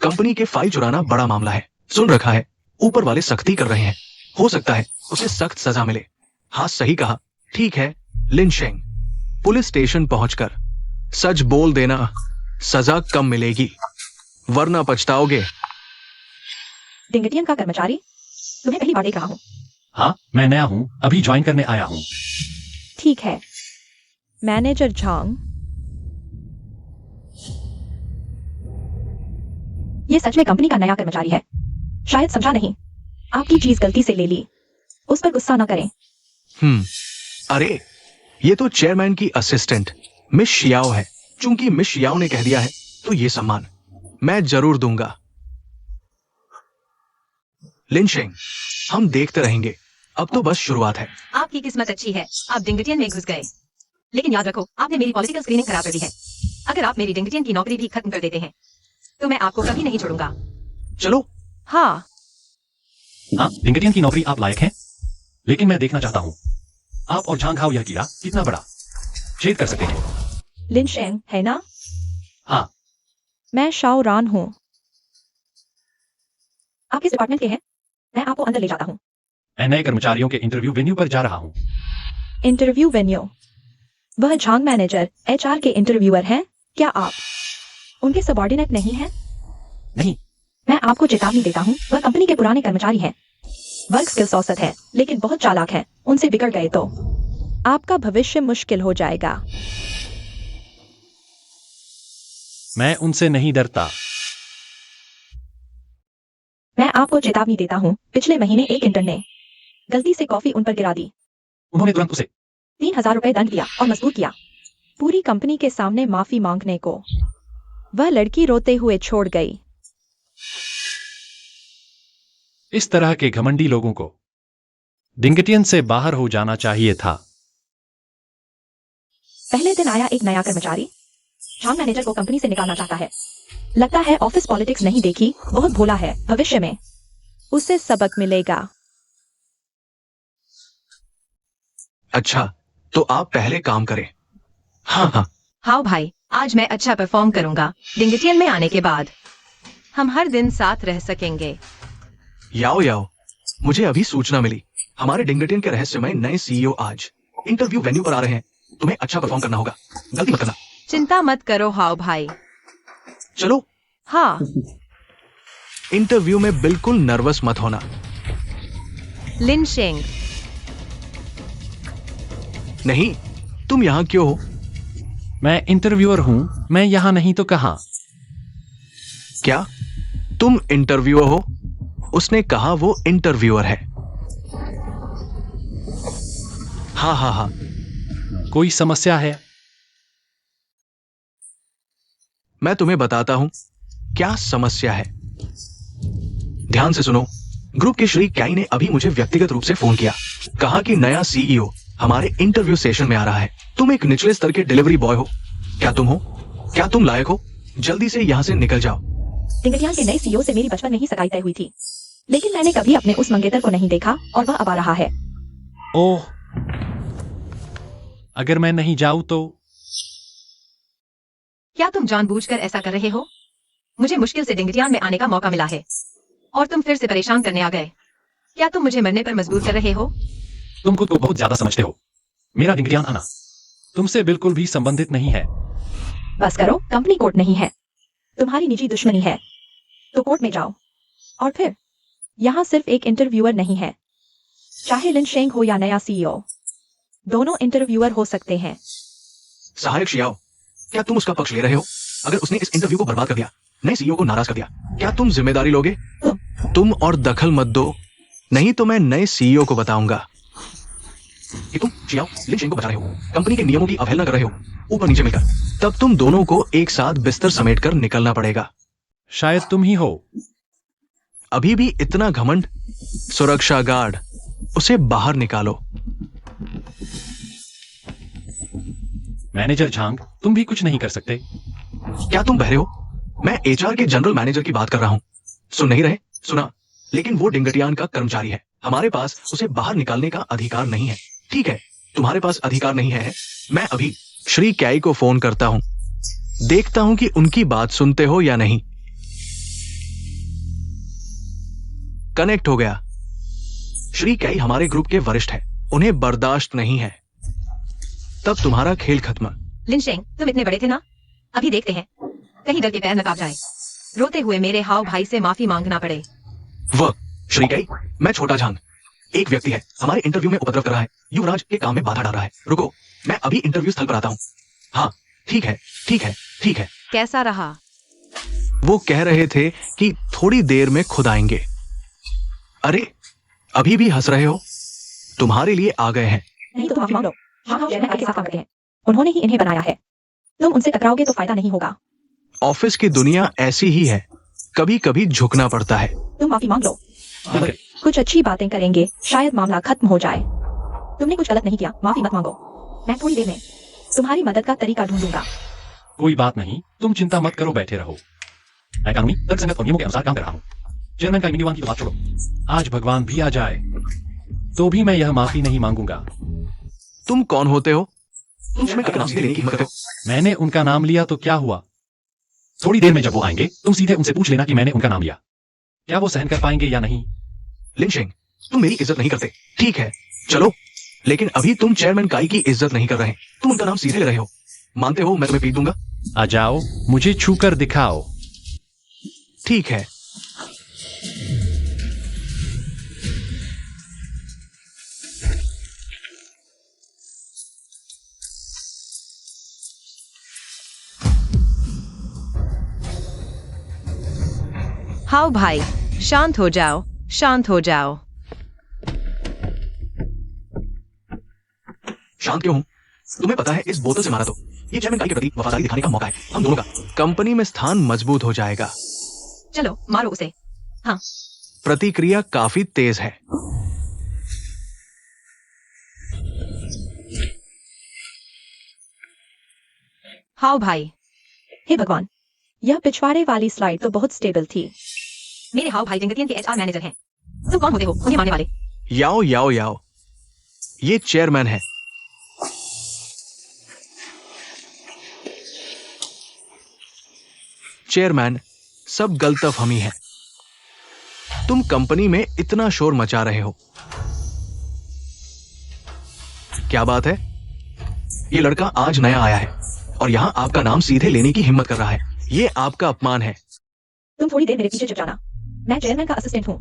कंपनी के फाइल चुराना बड़ा मामला है, सुन रखा है। ऊपर वाले सख्ती कर रहे हैं, हो सकता है उसे सख्त सजा मिले। हाँ, सही कहा। ठीक है लिन शेंग, पुलिस स्टेशन पहुंचकर सच बोल देना, सजा कम मिलेगी वरना पछताओगे। डिंगटियन का कर्मचारी? तुम्हें पहली बार देख रहा हूँ। हाँ, मैं नया हूँ, अभी ज्वाइन करने आया हूँ। ठीक है मैनेजर झांग, ये सच में कंपनी का नया कर्मचारी है। शायद समझा नहीं, आपकी चीज गलती से ले ली। उस पर गुस्सा न करें। अरे ये तो चेयरमैन की असिस्टेंट मिस शियाओ है। चूंकि मिस शियाओ ने कह दिया है तो ये सम्मान मैं जरूर दूंगा। लिन शेंग, हम देखते रहेंगे, अब तो बस शुरुआत है। आपकी किस्मत अच्छी है, आप डिंगटियन में घुस गए। लेकिन याद रखो, आपने मेरी पॉलिटिकल स्क्रीनिंग खराब कर दी है। अगर आप मेरी डिंगटियन की नौकरी भी खत्म कर देते हैं तो मैं आपको कभी नहीं छोड़ूंगा। चलो। हाँ, हाँ, डिंगटियन की नौकरी आप लायक हैं, लेकिन मैं देखना चाहता हूँ आप और झांग हाओ यह कीड़ा कितना बड़ा छेद कर सकते हैं। लिन शेंग है ना? हाँ, मैं शाओ रान हूँ। आप किस डिपार्टमेंट के हैं? मैं आपको अंदर ले जाता हूँ। मैं नए कर्मचारियों के इंटरव्यू वेन्यू पर जा रहा हूँ। Interview venue. वह झांग मैनेजर एचआर के इंटरव्यूअर हैं। क्या आप उनके सबॉर्डिनेट नहीं हैं? नहीं, मैं आपको चेतावनी देता हूँ, वह कंपनी के पुराने कर्मचारी हैं। वर्क स्किल्स औसत है, लेकिन बहुत चालाक है। उनसे बिगड़ गए तो आपका भविष्य मुश्किल हो जाएगा। मैं उनसे नहीं डरता। मैं आपको चेतावनी देता हूँ, पिछले महीने एक इंटर्न ने गलती से कॉफी उन पर गिरा दी। उन्होंने तुरंत उसे 3,000 रुपए दंड दिया और मजबूर किया। पूरी कंपनी के सामने माफी मांगने को वह लड़की रोते हुए छोड़ गई। इस तरह के घमंडी लोगों को डिंगटियन से बाहर हो जाना चाहिए था। पहले दिन आया एक नया कर्मचारी, झांग मैनेजर को कंपनी से निकालना चाहता है। लगता है ऑफिस पॉलिटिक्स नहीं देखी, बहुत भोला है। भविष्य में उसे सबक मिलेगा। अच्छा, तो आप पहले काम करें। हाँ हाँ, हाओ भाई, आज मैं अच्छा परफॉर्म करूंगा। डिंगटियन में आने के बाद हम हर दिन साथ रह सकेंगे। याओ याओ, मुझे अभी सूचना मिली, हमारे डिंगटियन के रहस्यमय नए सीईओ आज इंटरव्यू वेन्यू पर आ रहे हैं। तुम्हें अच्छा परफॉर्म करना होगा, गलती मत करना। चिंता मत करो हाओ भाई। चलो, हाँ, इंटरव्यू में बिल्कुल नर्वस मत होना। लिन शेंग, नहीं, तुम यहाँ क्यों हो? मैं इंटरव्यूअर हूँ, मैं यहाँ नहीं तो कहाँ। क्या तुम इंटरव्यूअर हो? उसने कहा वो इंटरव्यूअर है। हाँ हाँ हाँ, कोई समस्या है? मैं तुम्हें बताता हूं क्या समस्या है। ध्यान से सुनो। ग्रुप के श्री कैई ने अभी मुझे व्यक्तिगत रूप से फोन किया, कहा कि नया सीईओ हमारे इंटरव्यू सेशन में आ रहा है। तुम एक निचले स्तर के डिलीवरी बॉय हो। क्या तुम हो? क्या तुम लायक हो? जल्दी से यहाँ से निकल जाओ। डिंगटियन के नए सीईओ से मेरी बचपन में ही सगाई तय हुई थी, लेकिन मैंने कभी अपने उस मंगेतर को नहीं देखा और वह अब आ रहा है। ओह, अगर मैं नहीं जाऊं तो? क्या तुम जानबूझकर ऐसा कर रहे हो? मुझे मुश्किल से डिंगटियन में आने का मौका मिला है और तुम फिर से परेशान करने आ गए। क्या तुम मुझे मरने पर मजबूर कर रहे हो? तुम खुद को बहुत ज्यादा समझते हो। मेरा डिंगटियन आना तुमसे बिल्कुल भी संबंधित नहीं है। बस करो, कंपनी कोर्ट नहीं है। तुम्हारी निजी दुश्मनी है तो कोर्ट में जाओ। और फिर यहाँ सिर्फ एक इंटरव्यूअर नहीं है, चाहे लिन शेंग हो या नया सीईओ, दोनों इंटरव्यूअर हो सकते हैं। सहायक शियाओ, क्या तुम उसका पक्ष ले रहे हो? अगर उसने इस इंटरव्यू को बर्बाद कर दिया, नए सीईओ को नाराज कर दिया, क्या तुम जिम्मेदारी लोगे? तुम और दखल मत दो, नहीं तो मैं नए सीईओ को बताऊंगा कि तुम शियाओ लिन शेंग को बचा रहे हो, कंपनी के नियमों की अवहेलना कर रहे हो, ऊपर नीचे मिलकर। तब तुम दोनों को एक साथ बिस्तर समेटकर निकलना पड़ेगा। शायद तुम ही हो। अभी भी इतना घमंड? सुरक्षा गार्ड, उसे बाहर निकालो। मैनेजर झांग, तुम भी कुछ नहीं कर सकते। क्या तुम बहरे हो? मैं एचआर के जनरल मैनेजर की बात कर रहा हूं। सुन नहीं रहे? सुना, लेकिन वो डिंगटियान का कर्मचारी है। हमारे पास उसे बाहर निकालने का अधिकार नहीं है। ठीक है, तुम्हारे पास अधिकार नहीं है। मैं अभी श्री कैई को फोन करता हूं, देखता हूं कि उनकी बात सुनते हो या नहीं। कनेक्ट हो गया। श्री कैई हमारे ग्रुप के वरिष्ठ हैं, उन्हें बर्दाश्त नहीं है। तब तुम्हारा खेल खत्म। लिन शेंग, तुम इतने बड़े थे ना? अभी देखते हैं, कहीं डर के पैर न कांप जाए। रोते हुए मेरे हाव भाई से माफी मांगना पड़े। वह श्री कैई, मैं छोटा झांग। एक व्यक्ति है, हमारे इंटरव्यू में उपद्रव कर रहा है, युवराज के काम में बाधा डाल रहा है। रुको, मैं अभी इंटरव्यू स्थल पर आता हूँ। हाँ, ठीक है, ठीक है, ठीक है। कैसा रहा? वो कह रहे थे कि थोड़ी देर में खुद आएंगे। अरे, अभी भी हंस रहे हो? तुम्हारे लिए आ गए हैं। नहीं तो माफी मांग लो। हाँ, चेयरमैन आपके साथ काम करते हैं, उन्होंने ही इन्हें बनाया है। तुम उनसे टकराओगे तो फायदा नहीं होगा। ऑफिस की दुनिया ऐसी ही है, कभी कभी झुकना पड़ता है। तुम माफी मांग लो, मगर कुछ अच्छी बातें करेंगे, शायद मामला खत्म हो जाए। तुमने कुछ गलत नहीं किया, माफी मत मांगो। मैं थोड़ी देर में तुम्हारी मदद का तरीका ढूंढूंगा। कोई बात नहीं, तुम चिंता मत करो, बैठे रहो। मैं कानूनी, तर्कसंगत और नियमों के अनुसार काम कर रहा हूँ। चेयरमैन का मिनीवान की तो बात छोड़ो, आज भगवान भी आ जाए तो भी मैं यह माफी नहीं मांगूंगा। तुम कौन होते हो? तुम चेयरमैन का नाम सीधे लेने की हिम्मत करते हो? मैंने उनका नाम लिया तो क्या हुआ? थोड़ी देर में जब वो आएंगे तुम सीधे उनसे पूछ लेना कि मैंने उनका नाम लिया। क्या वो सहन कर पाएंगे या नहीं? लिनशेंग, तुम मेरी इज्जत नहीं करते, ठीक है, चलो, लेकिन अभी तुम चेयरमैन काई की इज्जत नहीं कर रहे। तुम उनका नाम सीधे ले रहे हो। मानते हो मैं तुम्हें पीट दूंगा? आ जाओ, मुझे छूकर दिखाओ। ठीक है। हाउ भाई, शांत हो जाओ, शांत हो जाओ। शांत क्यों हूं? तुम्हें पता है इस बोतल से मारा तो ये चेयरमैन काई के प्रति वफादारी दिखाने का मौका है हम दोनों का। कंपनी में स्थान मजबूत हो जाएगा। चलो मारो उसे। हाँ, प्रतिक्रिया काफी तेज है। हाउ भाई, हे भगवान, यह पिछवाड़े वाली स्लाइड तो बहुत स्टेबल थी। मेरे हाउ भाई जिंगतियन के HR मैनेजर हैं। तुम कौन होते हो उन्हें मारने वाले? याओ याओ याओ, ये चेयरमैन है। चेयरमैन, सब गलतफहमी है। तुम कंपनी में इतना शोर मचा रहे हो। क्या बात है? ये लड़का आज नया आया है और यहां आपका नाम सीधे लेने की हिम्मत कर रहा है। ये आपका अपमान है। तुम थोड़ी देर मेरे पीछे चुप जाना। मैं चेयरमैन का असिस्टेंट हूँ।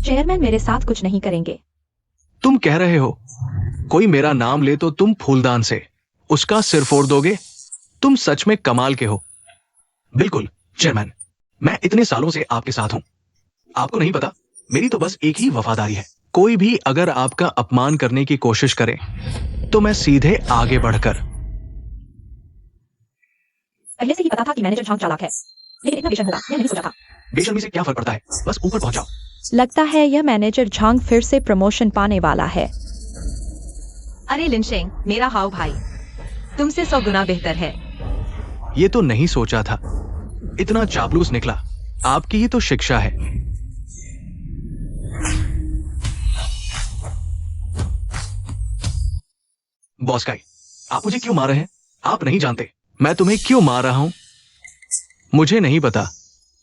चेयरमैन मेरे साथ कुछ नहीं करेंगे। तुम कह रहे हो कोई मेरा नाम ले तो तुम फूलदान से उसका सिर फोड़ दोगे? तुम सच में कमाल के हो। बिल्कुल चेयरमैन, मैं इतने सालों से आपके साथ हूं। आपको नहीं पता, मेरी तो बस एक ही वफादारी है। कोई भी अगर आपका अपमान करने की कोशिश करे तो मैं सीधे आगे बढ़कर। पहले से ही पता था कि मैनेजर झांग चालाक है, लेकिन इतना बेशर्म होगा मैं नहीं सोचा था। बेशर्मी से क्या फर्क पड़ता है, बस ऊपर पहुंचाओ। लगता है यह मैनेजर झांग फिर से प्रमोशन पाने वाला है। अरे लिनशेंग, मेरा हाउ भाई तुमसे 100 गुना बेहतर है। ये तो नहीं सोचा था, इतना चापलूस निकला। आपकी ही तो शिक्षा है। बॉस काई, आप मुझे क्यों मार रहे हैं? आप नहीं जानते मैं तुम्हें क्यों मार रहा हूं। मुझे नहीं पता।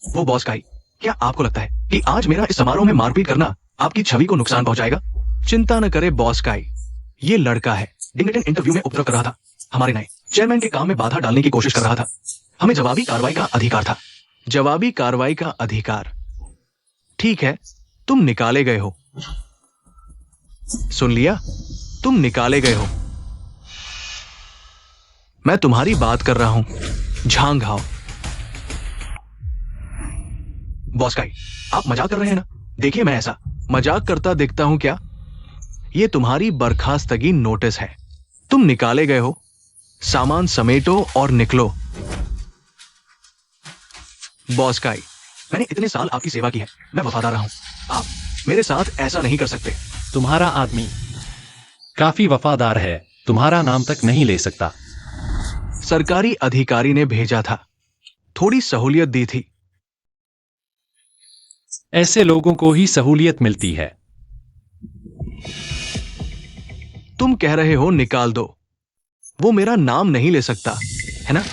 वो बॉस काई, क्या आपको लगता है कि आज मेरा इस समारोह में मारपीट करना आपकी छवि को नुकसान पहुंचाएगा? चिंता न करे बॉस काई, ये लड़का है। डिंगटन इंटरव्यू में उपद्रव कर रहा था, हमारे नए चेयरमैन के काम में बाधा डालने की कोशिश कर रहा था। हमें जवाबी कार्रवाई का अधिकार था। जवाबी कार्रवाई का अधिकार? ठीक है, तुम निकाले गए हो। सुन लिया, तुम निकाले गए हो। मैं तुम्हारी बात कर रहा हूं, झांग हाओ। बॉस काई, आप मजाक कर रहे हैं ना? देखिए मैं ऐसा मजाक करता दिखता हूं क्या? ये तुम्हारी बर्खास्तगी नोटिस है। तुम निकाले गए हो। सामान समेटो और निकलो। बॉस काई, मैंने इतने साल आपकी सेवा की है, मैं वफादार रहा हूं। आप मेरे साथ ऐसा नहीं कर सकते। तुम्हारा आदमी काफी वफादार है, तुम्हारा नाम तक नहीं ले सकता। सरकारी अधिकारी ने भेजा था, थोड़ी सहूलियत दी थी। ऐसे लोगों को ही सहूलियत मिलती है। तुम कह रहे हो निकाल दो, वो मेरा नाम नहीं ले सकता, है ना?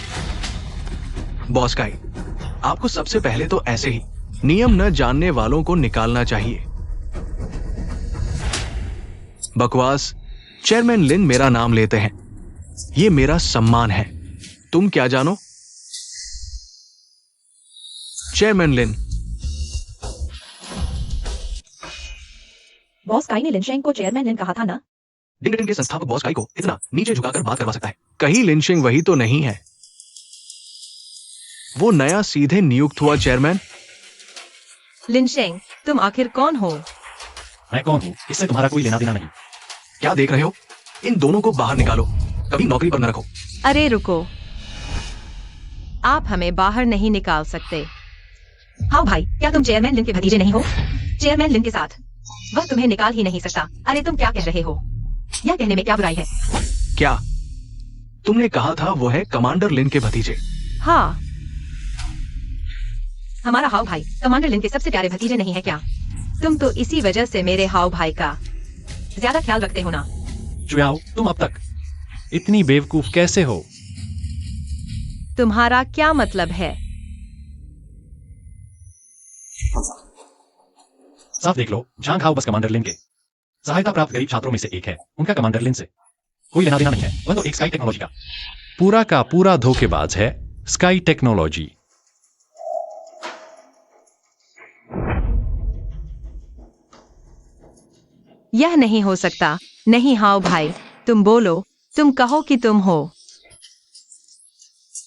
बॉस काई, आपको सबसे पहले तो ऐसे ही नियम न जानने वालों को निकालना चाहिए। बकवास। चेयरमैन लिन मेरा नाम लेते हैं, ये मेरा सम्मान है। तुम क्या जानो? चेयरमैन लिन। बॉस काई ने लिनशेंग को चेयरमैन लिन कहा था ना? डिंगटन के संस्थापक बॉस काई को इतना नीचे झुकाकर बात करवा सकता है? कहीं लिनशिंग वही तो नहीं है? वो नया सीधे नियुक्त हुआ चेयरमैन। लिनशेंग, तुम आखिर कौन हो? मैं कौन हूं, इससे तुम्हारा कोई लेना देना नहीं। क्या देख रहे हो? इन दोनों को बाहर निकालो, कभी नौकरी पर न रखो। अरे रुको, आप हमें बाहर नहीं निकाल सकते। हाउ भाई, क्या तुम चेयरमैन लिन के भतीजे नहीं हो? चेयरमैन लिन के साथ वह तुम्हें निकाल ही नहीं सकता। अरे तुम क्या कह रहे हो? यह कहने में क्या बुराई है? क्या तुमने कहा था वो है कमांडर लिन के भतीजे? हाँ, हमारा हाव भाई कमांडर लिन के सबसे प्यारे भतीजे नहीं है क्या? तुम तो इसी वजह से मेरे हाव भाई का ज्यादा ख्याल रखते हो ना। चुयाओ, तुम अब तक इतनी बेवकूफ कैसे हो? तुम्हारा क्या मतलब है? साफ देख लो, झांग हाव बस कमांडर लिन के सहायता प्राप्त गरीब छात्रों में से एक है। उनका कमांडर लिन से कोई लेना देना नहीं है। वह तो एक स्काई टेक्नोलॉजी का पूरा धोखेबाज है। Sky technology. यह नहीं हो सकता। नहीं हाव भाई, तुम बोलो, तुम कहो कि तुम हो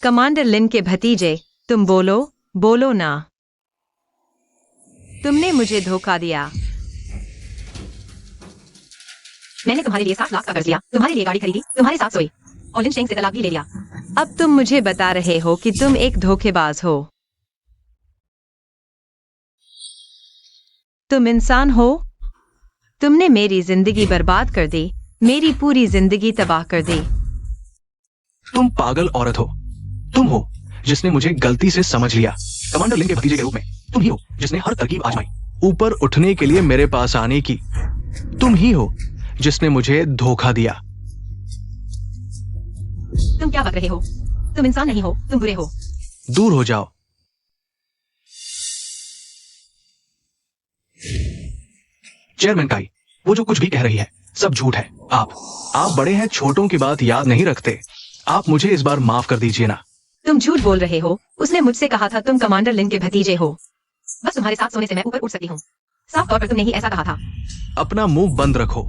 कमांडर लिन के भतीजे। तुम बोलो, बोलो ना। तुमने मुझे धोखा दिया। मैंने तुम्हारे लिए 7 लाख का कर्ज लिया, तुम्हारे लिए गाड़ी खरीदी, तुम्हारे साथ सोई और लिन शेंग से तलाक भी ले लिया। अब तुम मुझे बता रहे हो कि तुम एक धोखेबाज हो। तुम इंसान हो? तुमने मेरी जिंदगी बर्बाद कर दी, मेरी पूरी जिंदगी तबाह कर दी। तुम पागल औरत हो। तुम हो जिसने मुझे गलती से समझ लिया। कमांडर लिन के भतीजे के रूप में तुम ही हो जिसने हर तरकीब आजमाई ऊपर उठने के लिए मेरे पास आने की। तुम ही हो जिसने मुझे धोखा दिया। तुम क्या बक रहे हो? तुम इंसान नहीं हो, तुम बुरे हो। दूर हो जाओ। चेयरमैन काई, वो जो कुछ भी कह रही है सब झूठ है। आप बड़े हैं, छोटों की बात याद नहीं रखते। आप मुझे इस बार माफ कर दीजिए ना। तुम झूठ बोल रहे हो। उसने मुझसे कहा था तुम कमांडर लिन के भतीजे हो। बस तुम्हारे साथ सोने से मैं ऊपर उठ सकती हूँ। साफ तौर पर तुमने ही ऐसा कहा था। अपना मुंह बंद रखो।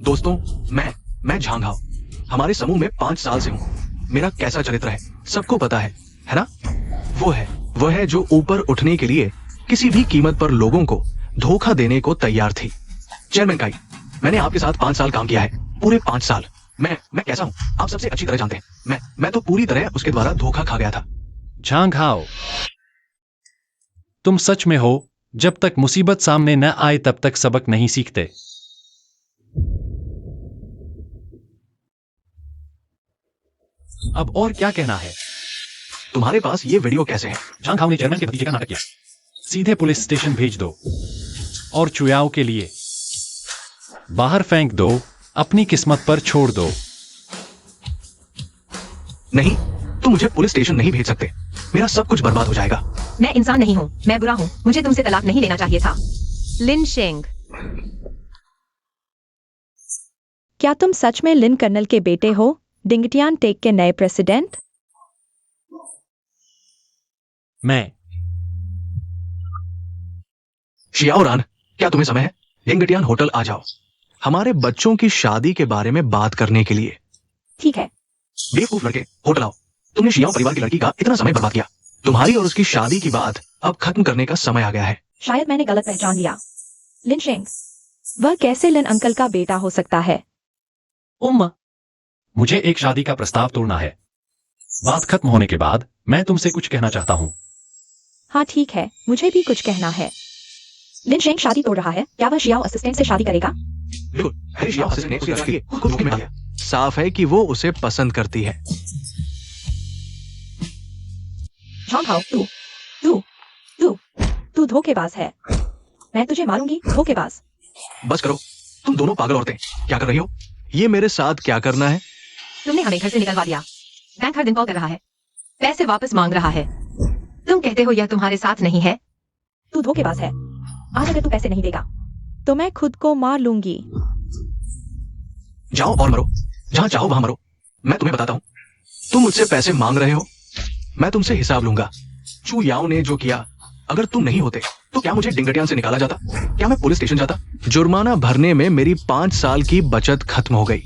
दोस्तों, मैं झांग हाव हमारे समूह में 5 साल से हूँ। मेरा कैसा चरित्र है सबको पता है ना? वो है जो ऊपर उठने के लिए किसी भी कीमत पर लोगों को धोखा देने को तैयार थी। चेयरमैन काई, मैंने आपके साथ 5 साल काम किया है, पूरे 5 साल। मैं कैसा हूँ आप सबसे अच्छी तरह जानते हैं। मैं तो पूरी तरह उसके द्वारा धोखा खा गया था। झांग हाव, तुम सच में हो? जब तक मुसीबत सामने न आए तब तक सबक नहीं सीखते। अब और क्या कहना है? तुम्हारे पास ये वीडियो कैसे है? झांग हाव ने चेयरमैन के भतीजे का नाटक किया। सीधे पुलिस स्टेशन भेज दो और चुयाओ के लिए बाहर फेंक दो। अपनी किस्मत पर छोड़ दो। नहीं, तुम मुझे पुलिस स्टेशन नहीं भेज सकते। मेरा सब कुछ बर्बाद हो जाएगा। मैं इंसान नहीं हूँ, मैं बुरा हूँ। मुझे तुमसे तलाक नहीं लेना चाहिए था। लिन शेंग, क्या तुम सच में लिन कर्नल के बेटे हो, डिंगटियान टेक के नए प्रेसिडेंट? मैं शियाओ रान, क्या तुम्हें समय है? डिंगटियान होटल आ जाओ, हमारे बच्चों की शादी के बारे में बात करने के लिए। ठीक है। बेवकूफ लड़के, होटल आओ। तुमने शियाओ परिवार की लड़की का इतना समय बर्बाद किया। तुम्हारी और उसकी शादी की बात अब खत्म करने का समय आ गया है। शायद मैंने गलत पहचान लिया। लिन शेंग, वह कैसे लिन अंकल का बेटा हो सकता है? मुझे एक शादी का प्रस्ताव तोड़ना है। बात खत्म होने के बाद मैं तुमसे कुछ कहना चाहता हूँ। हाँ ठीक है, मुझे भी कुछ कहना है। लिन शेंग शादी तोड़ रहा है। क्या वह शियाओ असिस्टेंट से शादी करेगा? बिल्कुल, हैरी शियाओ असिस्टेंट ने उसकी लड़की के खुद को धोखे में डाला। साफ है कि वो उसे पसंद करती है। झांग हाव, तू धोखेबाज है। मैं तुझे मारूंगी, धोखेबाज। बस करो, तुम दोनों पागल औरतें क्या कर रही हो? ये मेरे साथ क्या करना है? तुमने हमें घर से निकलवा दिया। बैंक हर दिन कॉल कर रहा है, पैसे वापस मांग रहा है। तुम कहते हो यह तुम्हारे साथ नहीं है। तू धोखेबाज है। आज अगर तू पैसे नहीं देगा तो मैं खुद को मार लूंगी। जाओ और मरो, जहां चाहो वहां मरो। मैं तुम्हें बताता हूं, तुम मुझसे पैसे मांग रहे हो, मैं तुमसे हिसाब लूंगा। चू याओ ने जो किया, अगर तुम नहीं होते तो क्या मुझे डिंगटियान से निकाला जाता? क्या मैं पुलिस स्टेशन जाता? जुर्माना भरने में मेरी 5 साल की बचत खत्म हो गई।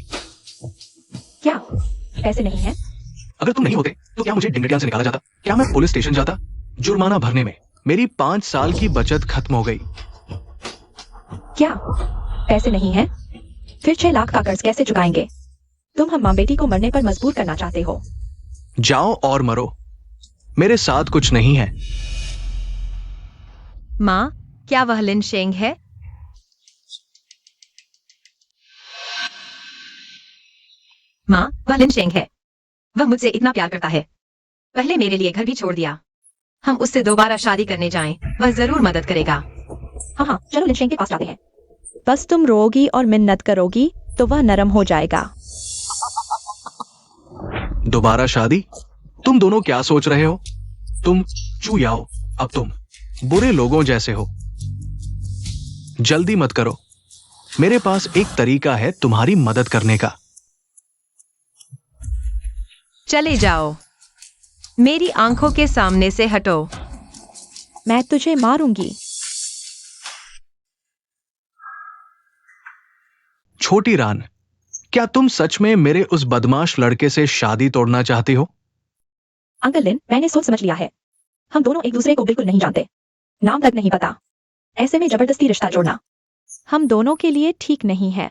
क्या पैसे नहीं है? अगर तुम नहीं होते तो क्या मुझे डिंगटियान से निकाला जाता? क्या मैं पुलिस स्टेशन जाता? जुर्माना भरने में मेरी 5 साल की बचत खत्म हो गई। क्या पैसे नहीं है? फिर 6 लाख का कर्ज कैसे चुकाएंगे? तुम हम माँ बेटी को मरने पर मजबूर करना चाहते हो। जाओ और मरो, मेरे साथ कुछ नहीं है। माँ, क्या वह लिन शेंग है? माँ, वह लिन शेंग है। वह मुझसे इतना प्यार करता है। पहले मेरे लिए घर भी छोड़ दिया। हम उससे दोबारा शादी करने जाएं, वह जरूर मदद करेगा। हाँ हाँ, चलो लिनशेंग के पास जाते हैं। बस तुम रोओगी और मिन्नत करोगी तो वह नरम हो जाएगा। दोबारा शादी? तुम दोनों क्या सोच रहे हो? तुम चू याओ, अब तुम बुरे लोगों जैसे हो। जल्दी मत करो, मेरे पास एक तरीका है तुम्हारी मदद करने का। चले जाओ, मेरी आंखों के सामने से हटो। मैं तुझे मारूंगी। छोटी रान, क्या तुम सच में मेरे उस बदमाश लड़के से शादी तोड़ना चाहती हो? अंकल लिन, मैंने सोच समझ लिया है। हम दोनों एक दूसरे को बिल्कुल नहीं जानते, नाम तक नहीं पता। ऐसे में जबरदस्ती रिश्ता जोड़ना हम दोनों के लिए ठीक नहीं है।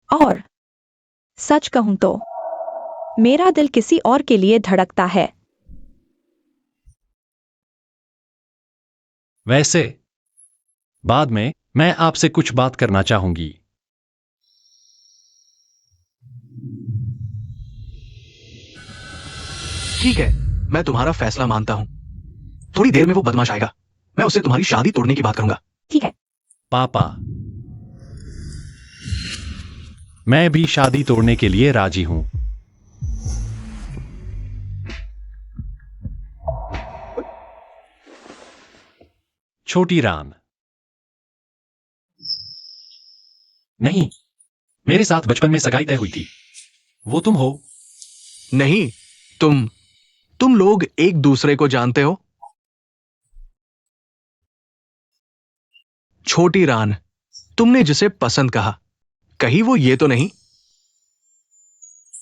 और सच कहूं तो मेरा दिल किसी और के लिए धड़कता है। वैसे बाद में मैं आपसे कुछ बात करना चाहूंगी। ठीक है, मैं तुम्हारा फैसला मानता हूं। थोड़ी देर में वो बदमाश आएगा, मैं उससे तुम्हारी शादी तोड़ने की बात करूंगा। ठीक है। पापा, मैं भी शादी तोड़ने के लिए राजी हूं। छोटी रान, नहीं, मेरे साथ बचपन में सगाई तय हुई थी। वो तुम हो? नहीं, तुम लोग एक दूसरे को जानते हो? छोटी रान, तुमने जिसे पसंद कहा, कहीं वो ये तो नहीं?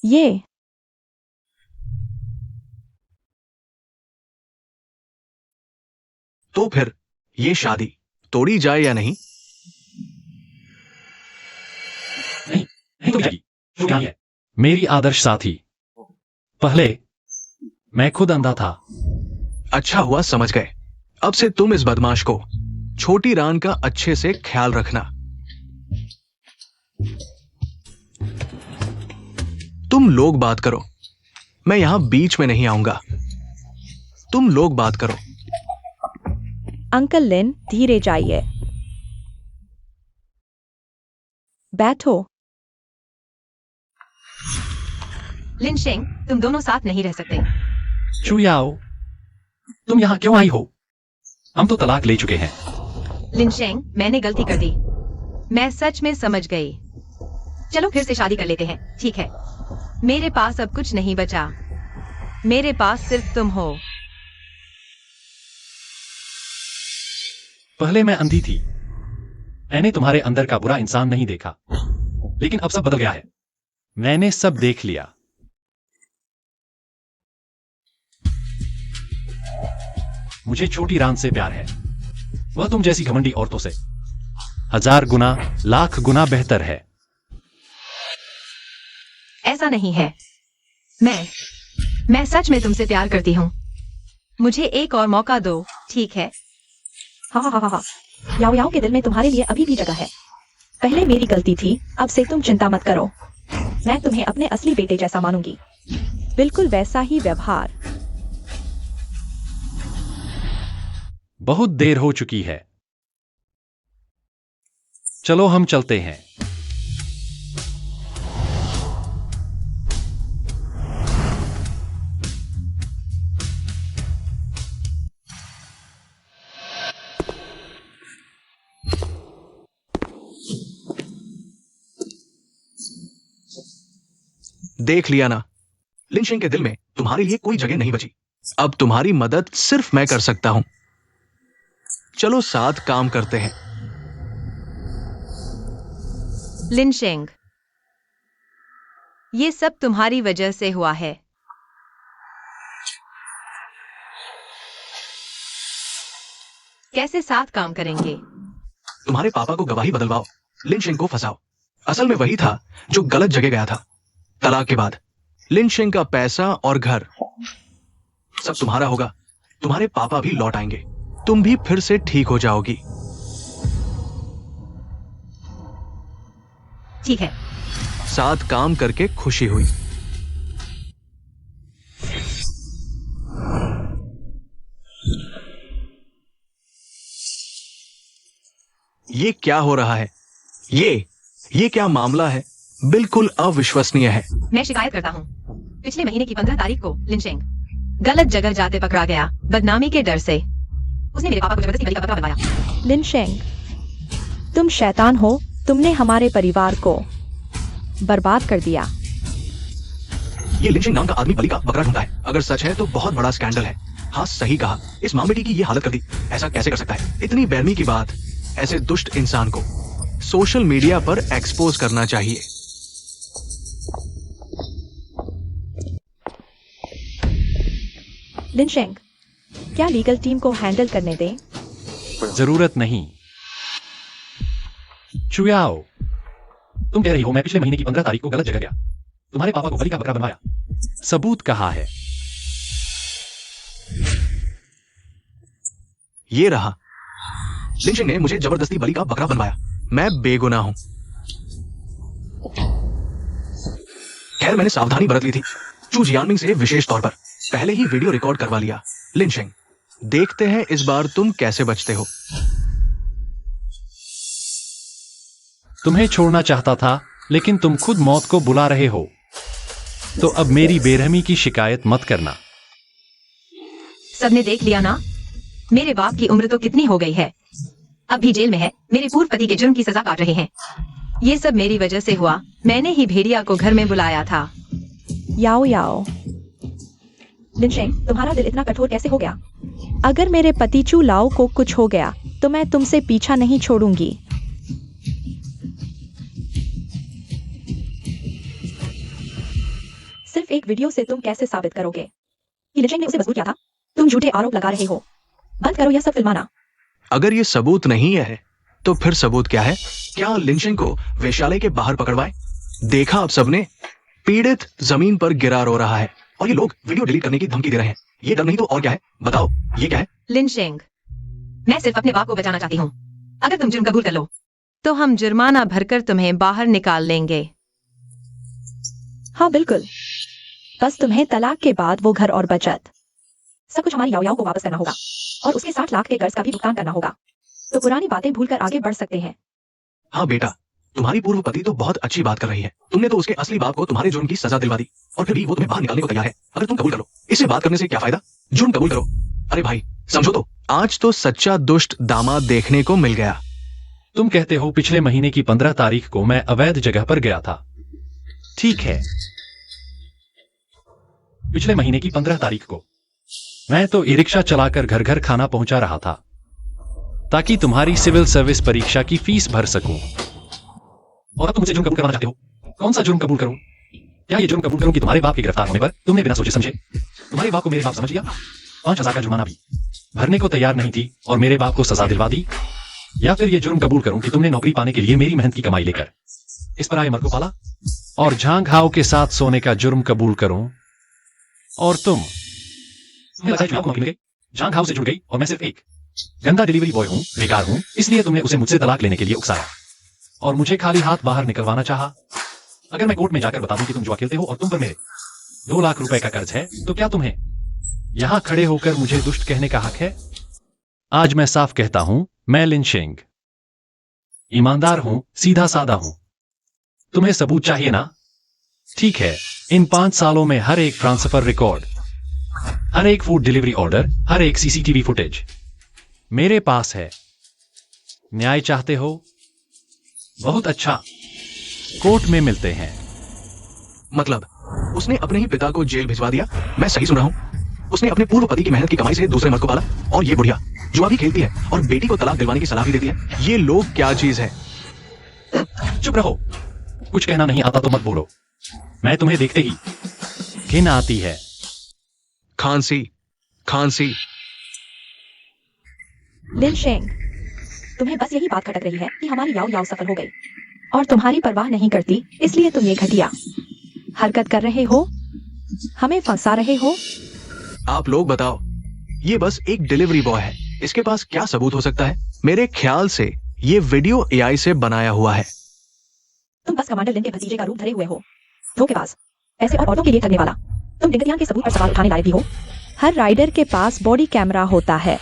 ये तो फिर ये शादी तोड़ी जाए या नहीं? नहीं तो जाएगी। वो क्या है? मेरी आदर्श साथी। पहले मैं खुद अंधा था। अच्छा हुआ समझ गए। अब से तुम इस बदमाश को, छोटी रान का अच्छे से ख्याल रखना। तुम लोग बात करो, मैं यहां बीच में नहीं आऊंगा। तुम लोग बात करो। अंकल लिन, धीरे जाइए। बैठो। लिनशेंग, तुम दोनों साथ नहीं रह सकते। चुयाओ, तुम यहां क्यों आई हो? हम तो तलाक ले चुके हैं। लिनशेंग, मैंने गलती कर दी। मैं सच में समझ गई। चलो फिर से शादी कर लेते हैं, ठीक है? मेरे पास अब कुछ नहीं बचा। मेरे पास सिर्फ तुम हो। पहले मैं अंधी थी। मैंने तुम्हारे अंदर का बुरा इंसान नहीं देखा, लेकिन अब सब बदल गया है। मैंने सब देख लिया। मुझे छोटी रान से प्यार है। वह तुम जैसी घमंडी औरतों से 1000 गुना, लाख गुना बेहतर है। ऐसा नहीं है। मैं सच में तुमसे प्यार करती हूँ। मुझे एक और मौका दो, ठीक है? हाँ हाँ हाँ हाँ, याओ याओ के दिल में तुम्हारे लिए अभी भी जगह है। पहले मेरी गलती थी, अब से तुम चिंता मत करो। मैं तुम्हें अपने असली बेटे जैसा मानूंगी। बिल्कुल वैसा ही व्यवहार। बहुत देर हो चुकी है। चलो हम चलते हैं। देख लिया ना, लिनशेंग के दिल में तुम्हारे लिए कोई जगह नहीं बची। अब तुम्हारी मदद सिर्फ मैं कर सकता हूं। चलो साथ काम करते हैं। लिनशेंग, ये सब तुम्हारी वजह से हुआ है। कैसे साथ काम करेंगे? तुम्हारे पापा को गवाही बदलवाओ, लिनशेंग को फंसाओ। असल में वही था जो गलत जगह गया था। तलाक के बाद लिनशेंग का पैसा और घर सब तुम्हारा होगा। तुम्हारे पापा भी लौट आएंगे, तुम भी फिर से ठीक हो जाओगी। ठीक है। साथ काम करके खुशी हुई। ये क्या हो रहा है? ये क्या मामला है? बिल्कुल अविश्वसनीय है। मैं शिकायत करता हूँ। पिछले महीने की 15 तारीख को लिंचेंग गलत जगह जाते पकड़ा गया, बदनामी के डर से। उसने मेरे पापा को जबरदस्ती बलि का बकरा बनवाया। लिनशेंग, तुम शैतान हो। तुमने हमारे परिवार को बर्बाद कर दिया। ये लिंचिंग नाम का आदमी बलि का बकरा ढूंढता है। अगर सच है तो बहुत बड़ा स्कैंडल है। हाँ, सही कहा। इस मामले की ये हालत कर दी। ऐसा कैसे कर सकता है? इतनी बेरहमी की बात ऐसे दुष्ट इंसान को सोशल मीडिया पर एक्सपोज करना चाहिए। लिनशेंग, क्या लीगल टीम को हैंडल करने दें? जरूरत नहीं। चुयाओ, तुम कह रही हो मैं पिछले महीने की 15 तारीख को गलत जगह गया, तुम्हारे पापा को बलि का बकरा बनवाया। सबूत कहाँ है? ये रहा। लिंचिंग ने मुझे जबरदस्ती बलि का बकरा बनवाया। मैं बेगुनाह हूं। खैर, मैंने सावधानी बरत ली थी। चू जियानमिंग से विशेष तौर पर पहले ही वीडियो रिकॉर्ड करवा लिया। लिंचिंग, देखते हैं इस बार तुम कैसे बचते हो। तुम्हें छोड़ना चाहता था, लेकिन तुम खुद मौत को बुला रहे हो। तो अब मेरी बेरहमी की शिकायत मत करना। सबने देख लिया ना, मेरे बाप की उम्र तो कितनी हो गई है, अब भी जेल में है। मेरे पूर्व पति के जुर्म की सजा काट रहे हैं। ये सब मेरी वजह से हुआ। मैंने ही भेड़िया को घर में बुलाया था। याओ याओ, लिनशेंग, तुम्हारा दिल इतना कठोर कैसे हो गया? अगर मेरे पति चू लाओ को कुछ हो गया तो मैं तुमसे पीछा नहीं छोड़ूंगी। सिर्फ एक वीडियो से तुम कैसे साबित करोगे कि लिनशेंग ने उसे मजबूर किया था? तुम झूठे आरोप लगा रहे हो। बंद करो यह सब फिल्माना। अगर ये सबूत नहीं है तो फिर सबूत क्या है? क्या लिंचिंग को वेश्यालय के बाहर पकड़वाए? देखा अब सबने, पीड़ित जमीन पर गिरा रो रहा है और ये लोग वीडियो डिलीट करने की धमकी दे रहे हैं। ये डर नहीं तो और क्या है? बताओ, ये क्या है? लिंचिंग, मैं सिर्फ अपने बाप को बचाना चाहती हूँ। अगर तुम जुर्म कबूल कर लो तो हम जुर्माना भरकर तुम्हें बाहर निकाल लेंगे। हाँ बिल्कुल, बस तुम्हें तलाक के बाद वो घर और बचत सब कुछ हमारी याओ को वापस करना होगा और उसके 60 लाख के कर्ज का भी भुगतान करना होगा। तो पुरानी बातें भूलकर आगे बढ़ सकते हैं। हाँ बेटा, तुम्हारी पूर्व पति तो बहुत अच्छी बात कर रही है। तुमने तो उसके असली बाप को तुम्हारे जुर्म की सजा दिलवा दी और फिर भी वो तुम्हें बाहर निकालने को तैयार है। अगर तुम कबूल करो, इससे बात करने से क्या फायदा? जुर्म कबूल करो। अरे भाई, समझो तो। आज तो सच्चा दुष्ट दामाद देखने को मिल गया। तुम कहते हो पिछले महीने की 15 तारीख को मैं अवैध जगह पर गया था। ठीक है, पिछले महीने की 15 तारीख को मैं तो ई रिक्शा चलाकर घर घर खाना पहुंचा रहा था ताकि तुम्हारी सिविल सर्विस परीक्षा की फीस भर सकूं। और अब तुम मुझे जुर्म कबूल करवाना चाहते हो। कौन सा जुर्म कबूल करूं? क्या ये जुर्म कबूल करूं कि तुम्हारे बाप के गिरफ्तार होने पर तुमने बिना सोचे समझे तुम्हारे बाप को मेरे बाप समझ लिया, 5,000 का जुर्माना भी भरने को तैयार नहीं थी और मेरे बाप को सजा दिलवा दी? या फिर ये जुर्म कबूल करूं कि तुमने नौकरी पाने के लिए मेरी मेहनत की कमाई लेकर इस पर आए मर को पाला और झांग हाव के साथ सोने का जुर्म कबूल करूं? और तुम्हें लगा चुनाव को नौकरी मिल गई, झांग हाव से जुड़ गई और मैं सिर्फ एक गंदा डिलीवरी बॉय हूं, बेकार हूं, इसलिए तुमने उसे मुझसे तलाक लेने के लिए उकसाया और मुझे खाली हाथ बाहर निकलवाना चाहा। अगर मैं कोर्ट में जाकर बता दूं कि तुम जुआ खेलते हो और तुम पर मेरे 2 लाख रुपए का कर्ज है, तो क्या तुम्हें यहां खड़े होकर मुझे दुष्ट कहने का हक है? आज मैं साफ कहता हूं, मैं लिंचिंग ईमानदार हूं, सीधा साधा हूं। तुम्हें सबूत चाहिए ना? ठीक है, इन 5 सालों में हर एक ट्रांसफर रिकॉर्ड, हर एक फूड डिलीवरी ऑर्डर, हर एक सीसीटीवी फुटेज मेरे पास है। न्याय चाहते हो? बहुत अच्छा, कोर्ट में मिलते हैं। मतलब उसने अपने ही पिता को जेल भिजवा दिया? मैं सही सुन रहा हूं? उसने अपने पूर्व पति की मेहनत की कमाई से दूसरे मर्द को पाला और ये बुढ़िया जुआ भी खेलती है और बेटी को तलाक दिलवाने की सलाह भी देती है। ये लोग क्या चीज है? चुप रहो, कुछ कहना नहीं आता तो मत बोलो। मैं तुम्हें देखते ही घिन आती है। खांसी खांसी। लिनशेंग, तुम्हें बस यही बात खटक रही है कि हमारी याओ सफल हो गई और तुम्हारी परवाह नहीं करती, इसलिए तुम ये घटिया हरकत कर रहे हो, हमें फंसा रहे हो। आप लोग बताओ, ये बस एक डिलीवरी बॉय है, इसके पास क्या सबूत हो सकता है? मेरे ख्याल से ये वीडियो एआई से बनाया हुआ है। तुम बस कमांडर लिन के भतीजे का रूप धरे हुए हो, धोखेबाज, पैसे और औरतों के लिए ठगने वाला। तुम डिंगतियान के सबूत पर सवाल उठाने लायक भी हो। हर राइडर के पास बॉडी कैमरा होता है।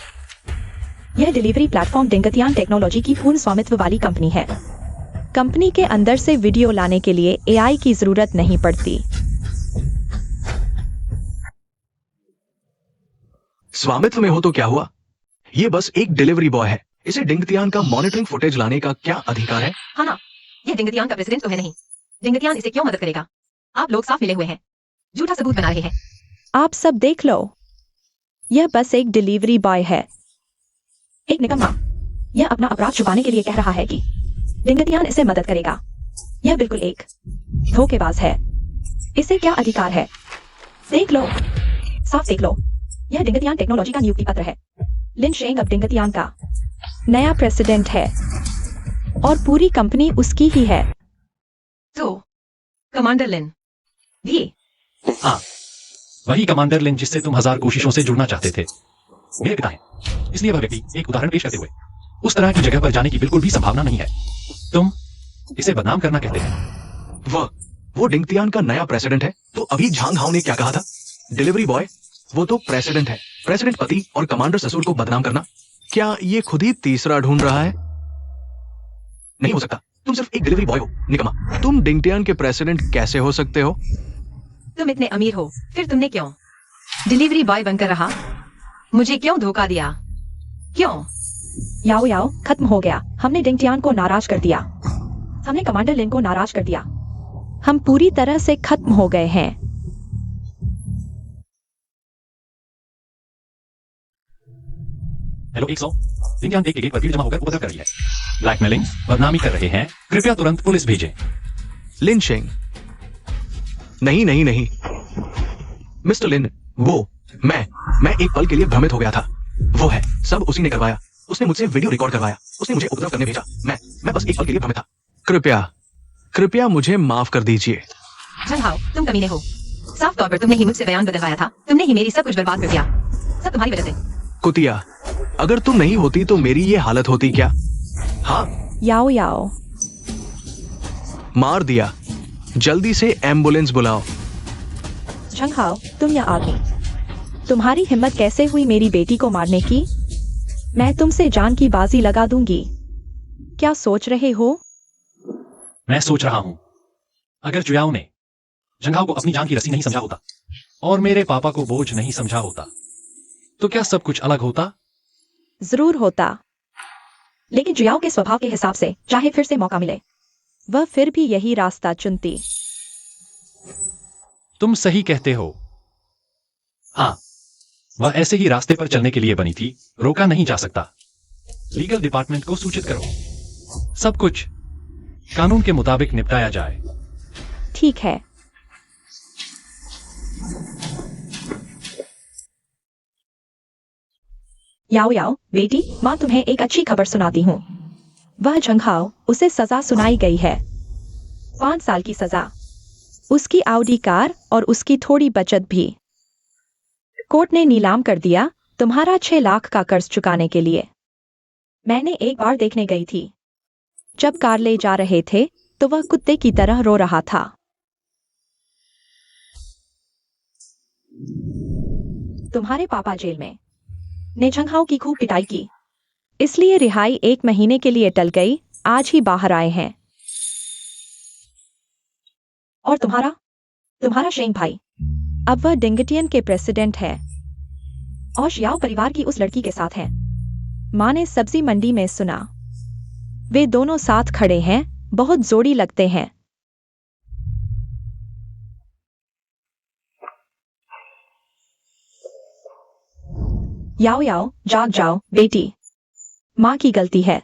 यह डिलीवरी प्लेटफॉर्म डिंगतियान टेक्नोलॉजी की पूर्ण स्वामित्व वाली कंपनी है। कंपनी के अंदर से वीडियो लाने के लिए एआई की जरूरत नहीं पड़ती। स्वामित्व में हो तो क्या हुआ? ये बस एक डिलीवरी बॉय है। इसे डिंगतियान का मॉनिटरिंग फुटेज लाने का क्या अधिकार है? हाँ ना, यह डिंगतियान का प्रेसिडेंट तो है नहीं। डिंगतियान इसे क्यों मदद करेगा? आप लोग साफ मिले हुए हैं, झूठा सबूत बना रहे हैं। आप सब देख लो, यह बस एक डिलीवरी बॉय है। एक निकम्मा, यह अपना अपराध छुपाने के लिए कह रहा है कि डिंगतियान इसे मदद करेगा। यह बिल्कुल एक धोखेबाज है। इसे क्या अधिकार है? देख लो, साफ देख लो, यह डिंगतियान टेक्नोलॉजी का नियुक्ति पत्र है। लिन शेंग अब डिंगतियान का नया प्रेसिडेंट है और पूरी कंपनी उसकी ही है। तो कमांडर लिन भी हाँ, वही कमांडर लिन जिससे तुम 1000 कोशिशों से जुड़ना चाहते थे, मेरे पिता हैं। इसलिए वह व्यक्ति एक उदाहरण पेश करते हुए उस तरह की जगह पर जाने की बिल्कुल भी संभावना नहीं है। तुम इसे बदनाम करना कहते हैं। वो डिंगतियान का नया प्रेसिडेंट है। तो अभी झांग हाओ ने क्या कहा था? डिलीवरी बॉय, वो तो प्रेसिडेंट है। प्रेसिडेंट पति और कमांडर ससुर को बदनाम करना, क्या ये खुद ही तीसरा ढूंढ रहा है? नहीं हो सकता। तुम सिर्फ एक डिलीवरी बॉय हो, निकम्मा। तुम डिंगतियान के प्रेसिडेंट कैसे हो सकते हो? तुम इतने अमीर हो, फिर तुमने क्यों डिलीवरी बॉय बनकर रहा? मुझे क्यों धोखा दिया? क्यों? याओ याओ खत्म हो गया। हमने डिंगतियान को नाराज कर दिया। हमने कमांडर लिन को नाराज कर दिया। हम पूरी तरह से खत्म हो गए हैं। हेलो 100, डिंगतियान के गेट पर भीड़ जमा होकर उपद्रव कर रही है। ब्लैकमेलिंग, बदनामी कर रहे हैं। कृपया तुरंत पुलिस भेजें। लिन शेंग, नहीं नहीं नहीं, मिस्टर लिन, वो मैं एक पल के लिए भ्रमित हो गया था। वो है, सब उसी ने करवाया। उसने मुझसे वीडियो रिकॉर्ड करवाया। उसने मुझे उपद्रव करने भेजा। मैं बस एक पल के लिए भ्रमित था। कृपया मुझे माफ कर दीजिए। झंग हाओ, तुम कमीने हो। साफ तौर पर तुमने ही मुझसे बयान बदलवाया था। तुमने ही मेरी सब कुछ बर्बाद कर दिया। सब तुम्हारी वजह से। कुतिया, अगर तुम नहीं होती तो मेरी ये हालत होती क्या? हाँ, याओ याओ, मार दिया। जल्दी से एम्बुलेंस बुलाओ। झंग हाओ, तुम या आदमी, तुम्हारी हिम्मत कैसे हुई मेरी बेटी को मारने की? मैं तुमसे जान की बाजी लगा दूंगी। क्या सोच रहे हो? मैं सोच रहा हूं, अगर चुयाओ ने जंगाओ को अपनी जान की रस्सी नहीं समझा होता और मेरे पापा को बोझ नहीं समझा होता, तो क्या सब कुछ अलग होता? जरूर होता। लेकिन जुयाओ के स्वभाव के हिसाब से चाहे फिर से मौका मिले, वह फिर भी यही रास्ता चुनती। तुम सही कहते हो। हाँ, वह ऐसे ही रास्ते पर चलने के लिए बनी थी। रोका नहीं जा सकता। लीगल डिपार्टमेंट को सूचित करो। सब कुछ कानून के मुताबिक निपटाया जाए। ठीक है। याओ याओ बेटी, माँ तुम्हें एक अच्छी खबर सुनाती हूँ। वह झंग हाओ, उसे सजा सुनाई गई है। 5 साल की सजा। उसकी आउडी कार और उसकी थोड़ी बचत भी कोर्ट ने नीलाम कर दिया, तुम्हारा 6 लाख का कर्ज चुकाने के लिए। मैंने एक बार देखने गई थी। जब कार ले जा रहे थे तो वह कुत्ते की तरह रो रहा था। तुम्हारे पापा जेल में ने झंग हाओ की खूब पिटाई की। इसलिए रिहाई 1 महीने के लिए टल गई। आज ही बाहर आए हैं। और तुम्हारा शेंग भाई, अब वह डिंगटियन के प्रेसिडेंट है और शियाओ परिवार की उस लड़की के साथ है। माँ ने सब्जी मंडी में सुना। वे दोनों साथ खड़े हैं, बहुत जोड़ी लगते हैं। याओ याओ, जाग जाओ बेटी, माँ की गलती है।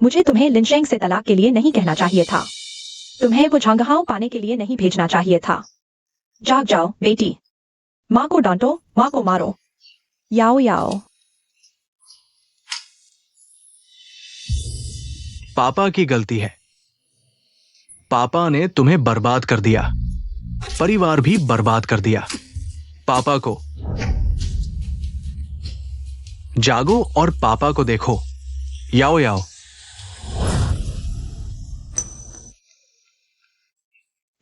मुझे तुम्हें लिनशेंग से तलाक के लिए नहीं कहना चाहिए था। तुम्हें वो झंग हाओ पाने के लिए नहीं भेजना चाहिए था। जाग जाओ बेटी, माँ को डांटो, माँ को मारो। याओ याओ, पापा की गलती है। पापा ने तुम्हें बर्बाद कर दिया, परिवार भी बर्बाद कर दिया। पापा को जागो और पापा को देखो। याओ याओ,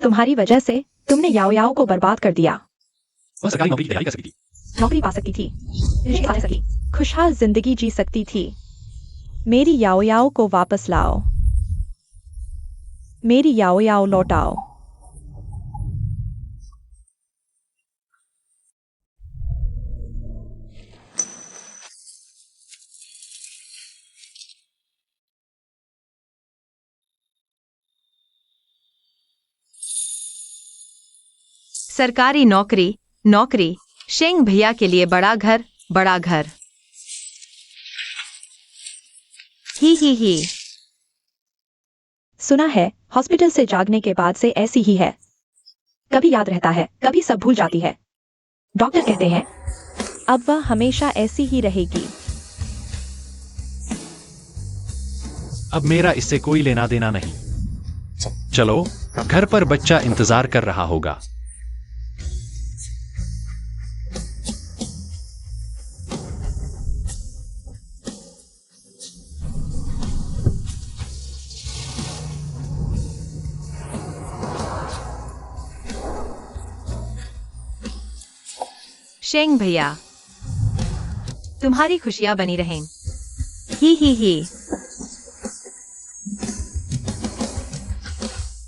तुम्हारी वजह से तुमने याओ याओ को बर्बाद कर दिया। वह सरकारी नौकरी की तैयारी कर सकती थी। नौकरी पा सकती थी, रिश्ते पा सकती, खुशहाल जिंदगी जी सकती थी। मेरी याओ याओ को वापस लाओ। मेरी याओ याओ लौटाओ। सरकारी नौकरी, नौकरी, शेंग भैया के लिए बड़ा घर, बड़ा घर। ही। सुना है हॉस्पिटल से जागने के बाद से ऐसी ही है, कभी याद रहता है, कभी सब भूल जाती है। डॉक्टर कहते हैं अब वह हमेशा ऐसी ही रहेगी। अब मेरा इससे कोई लेना देना नहीं। चलो, घर पर बच्चा इंतजार कर रहा होगा। शेंग भैया, तुम्हारी खुशियां बनी रहें। ही।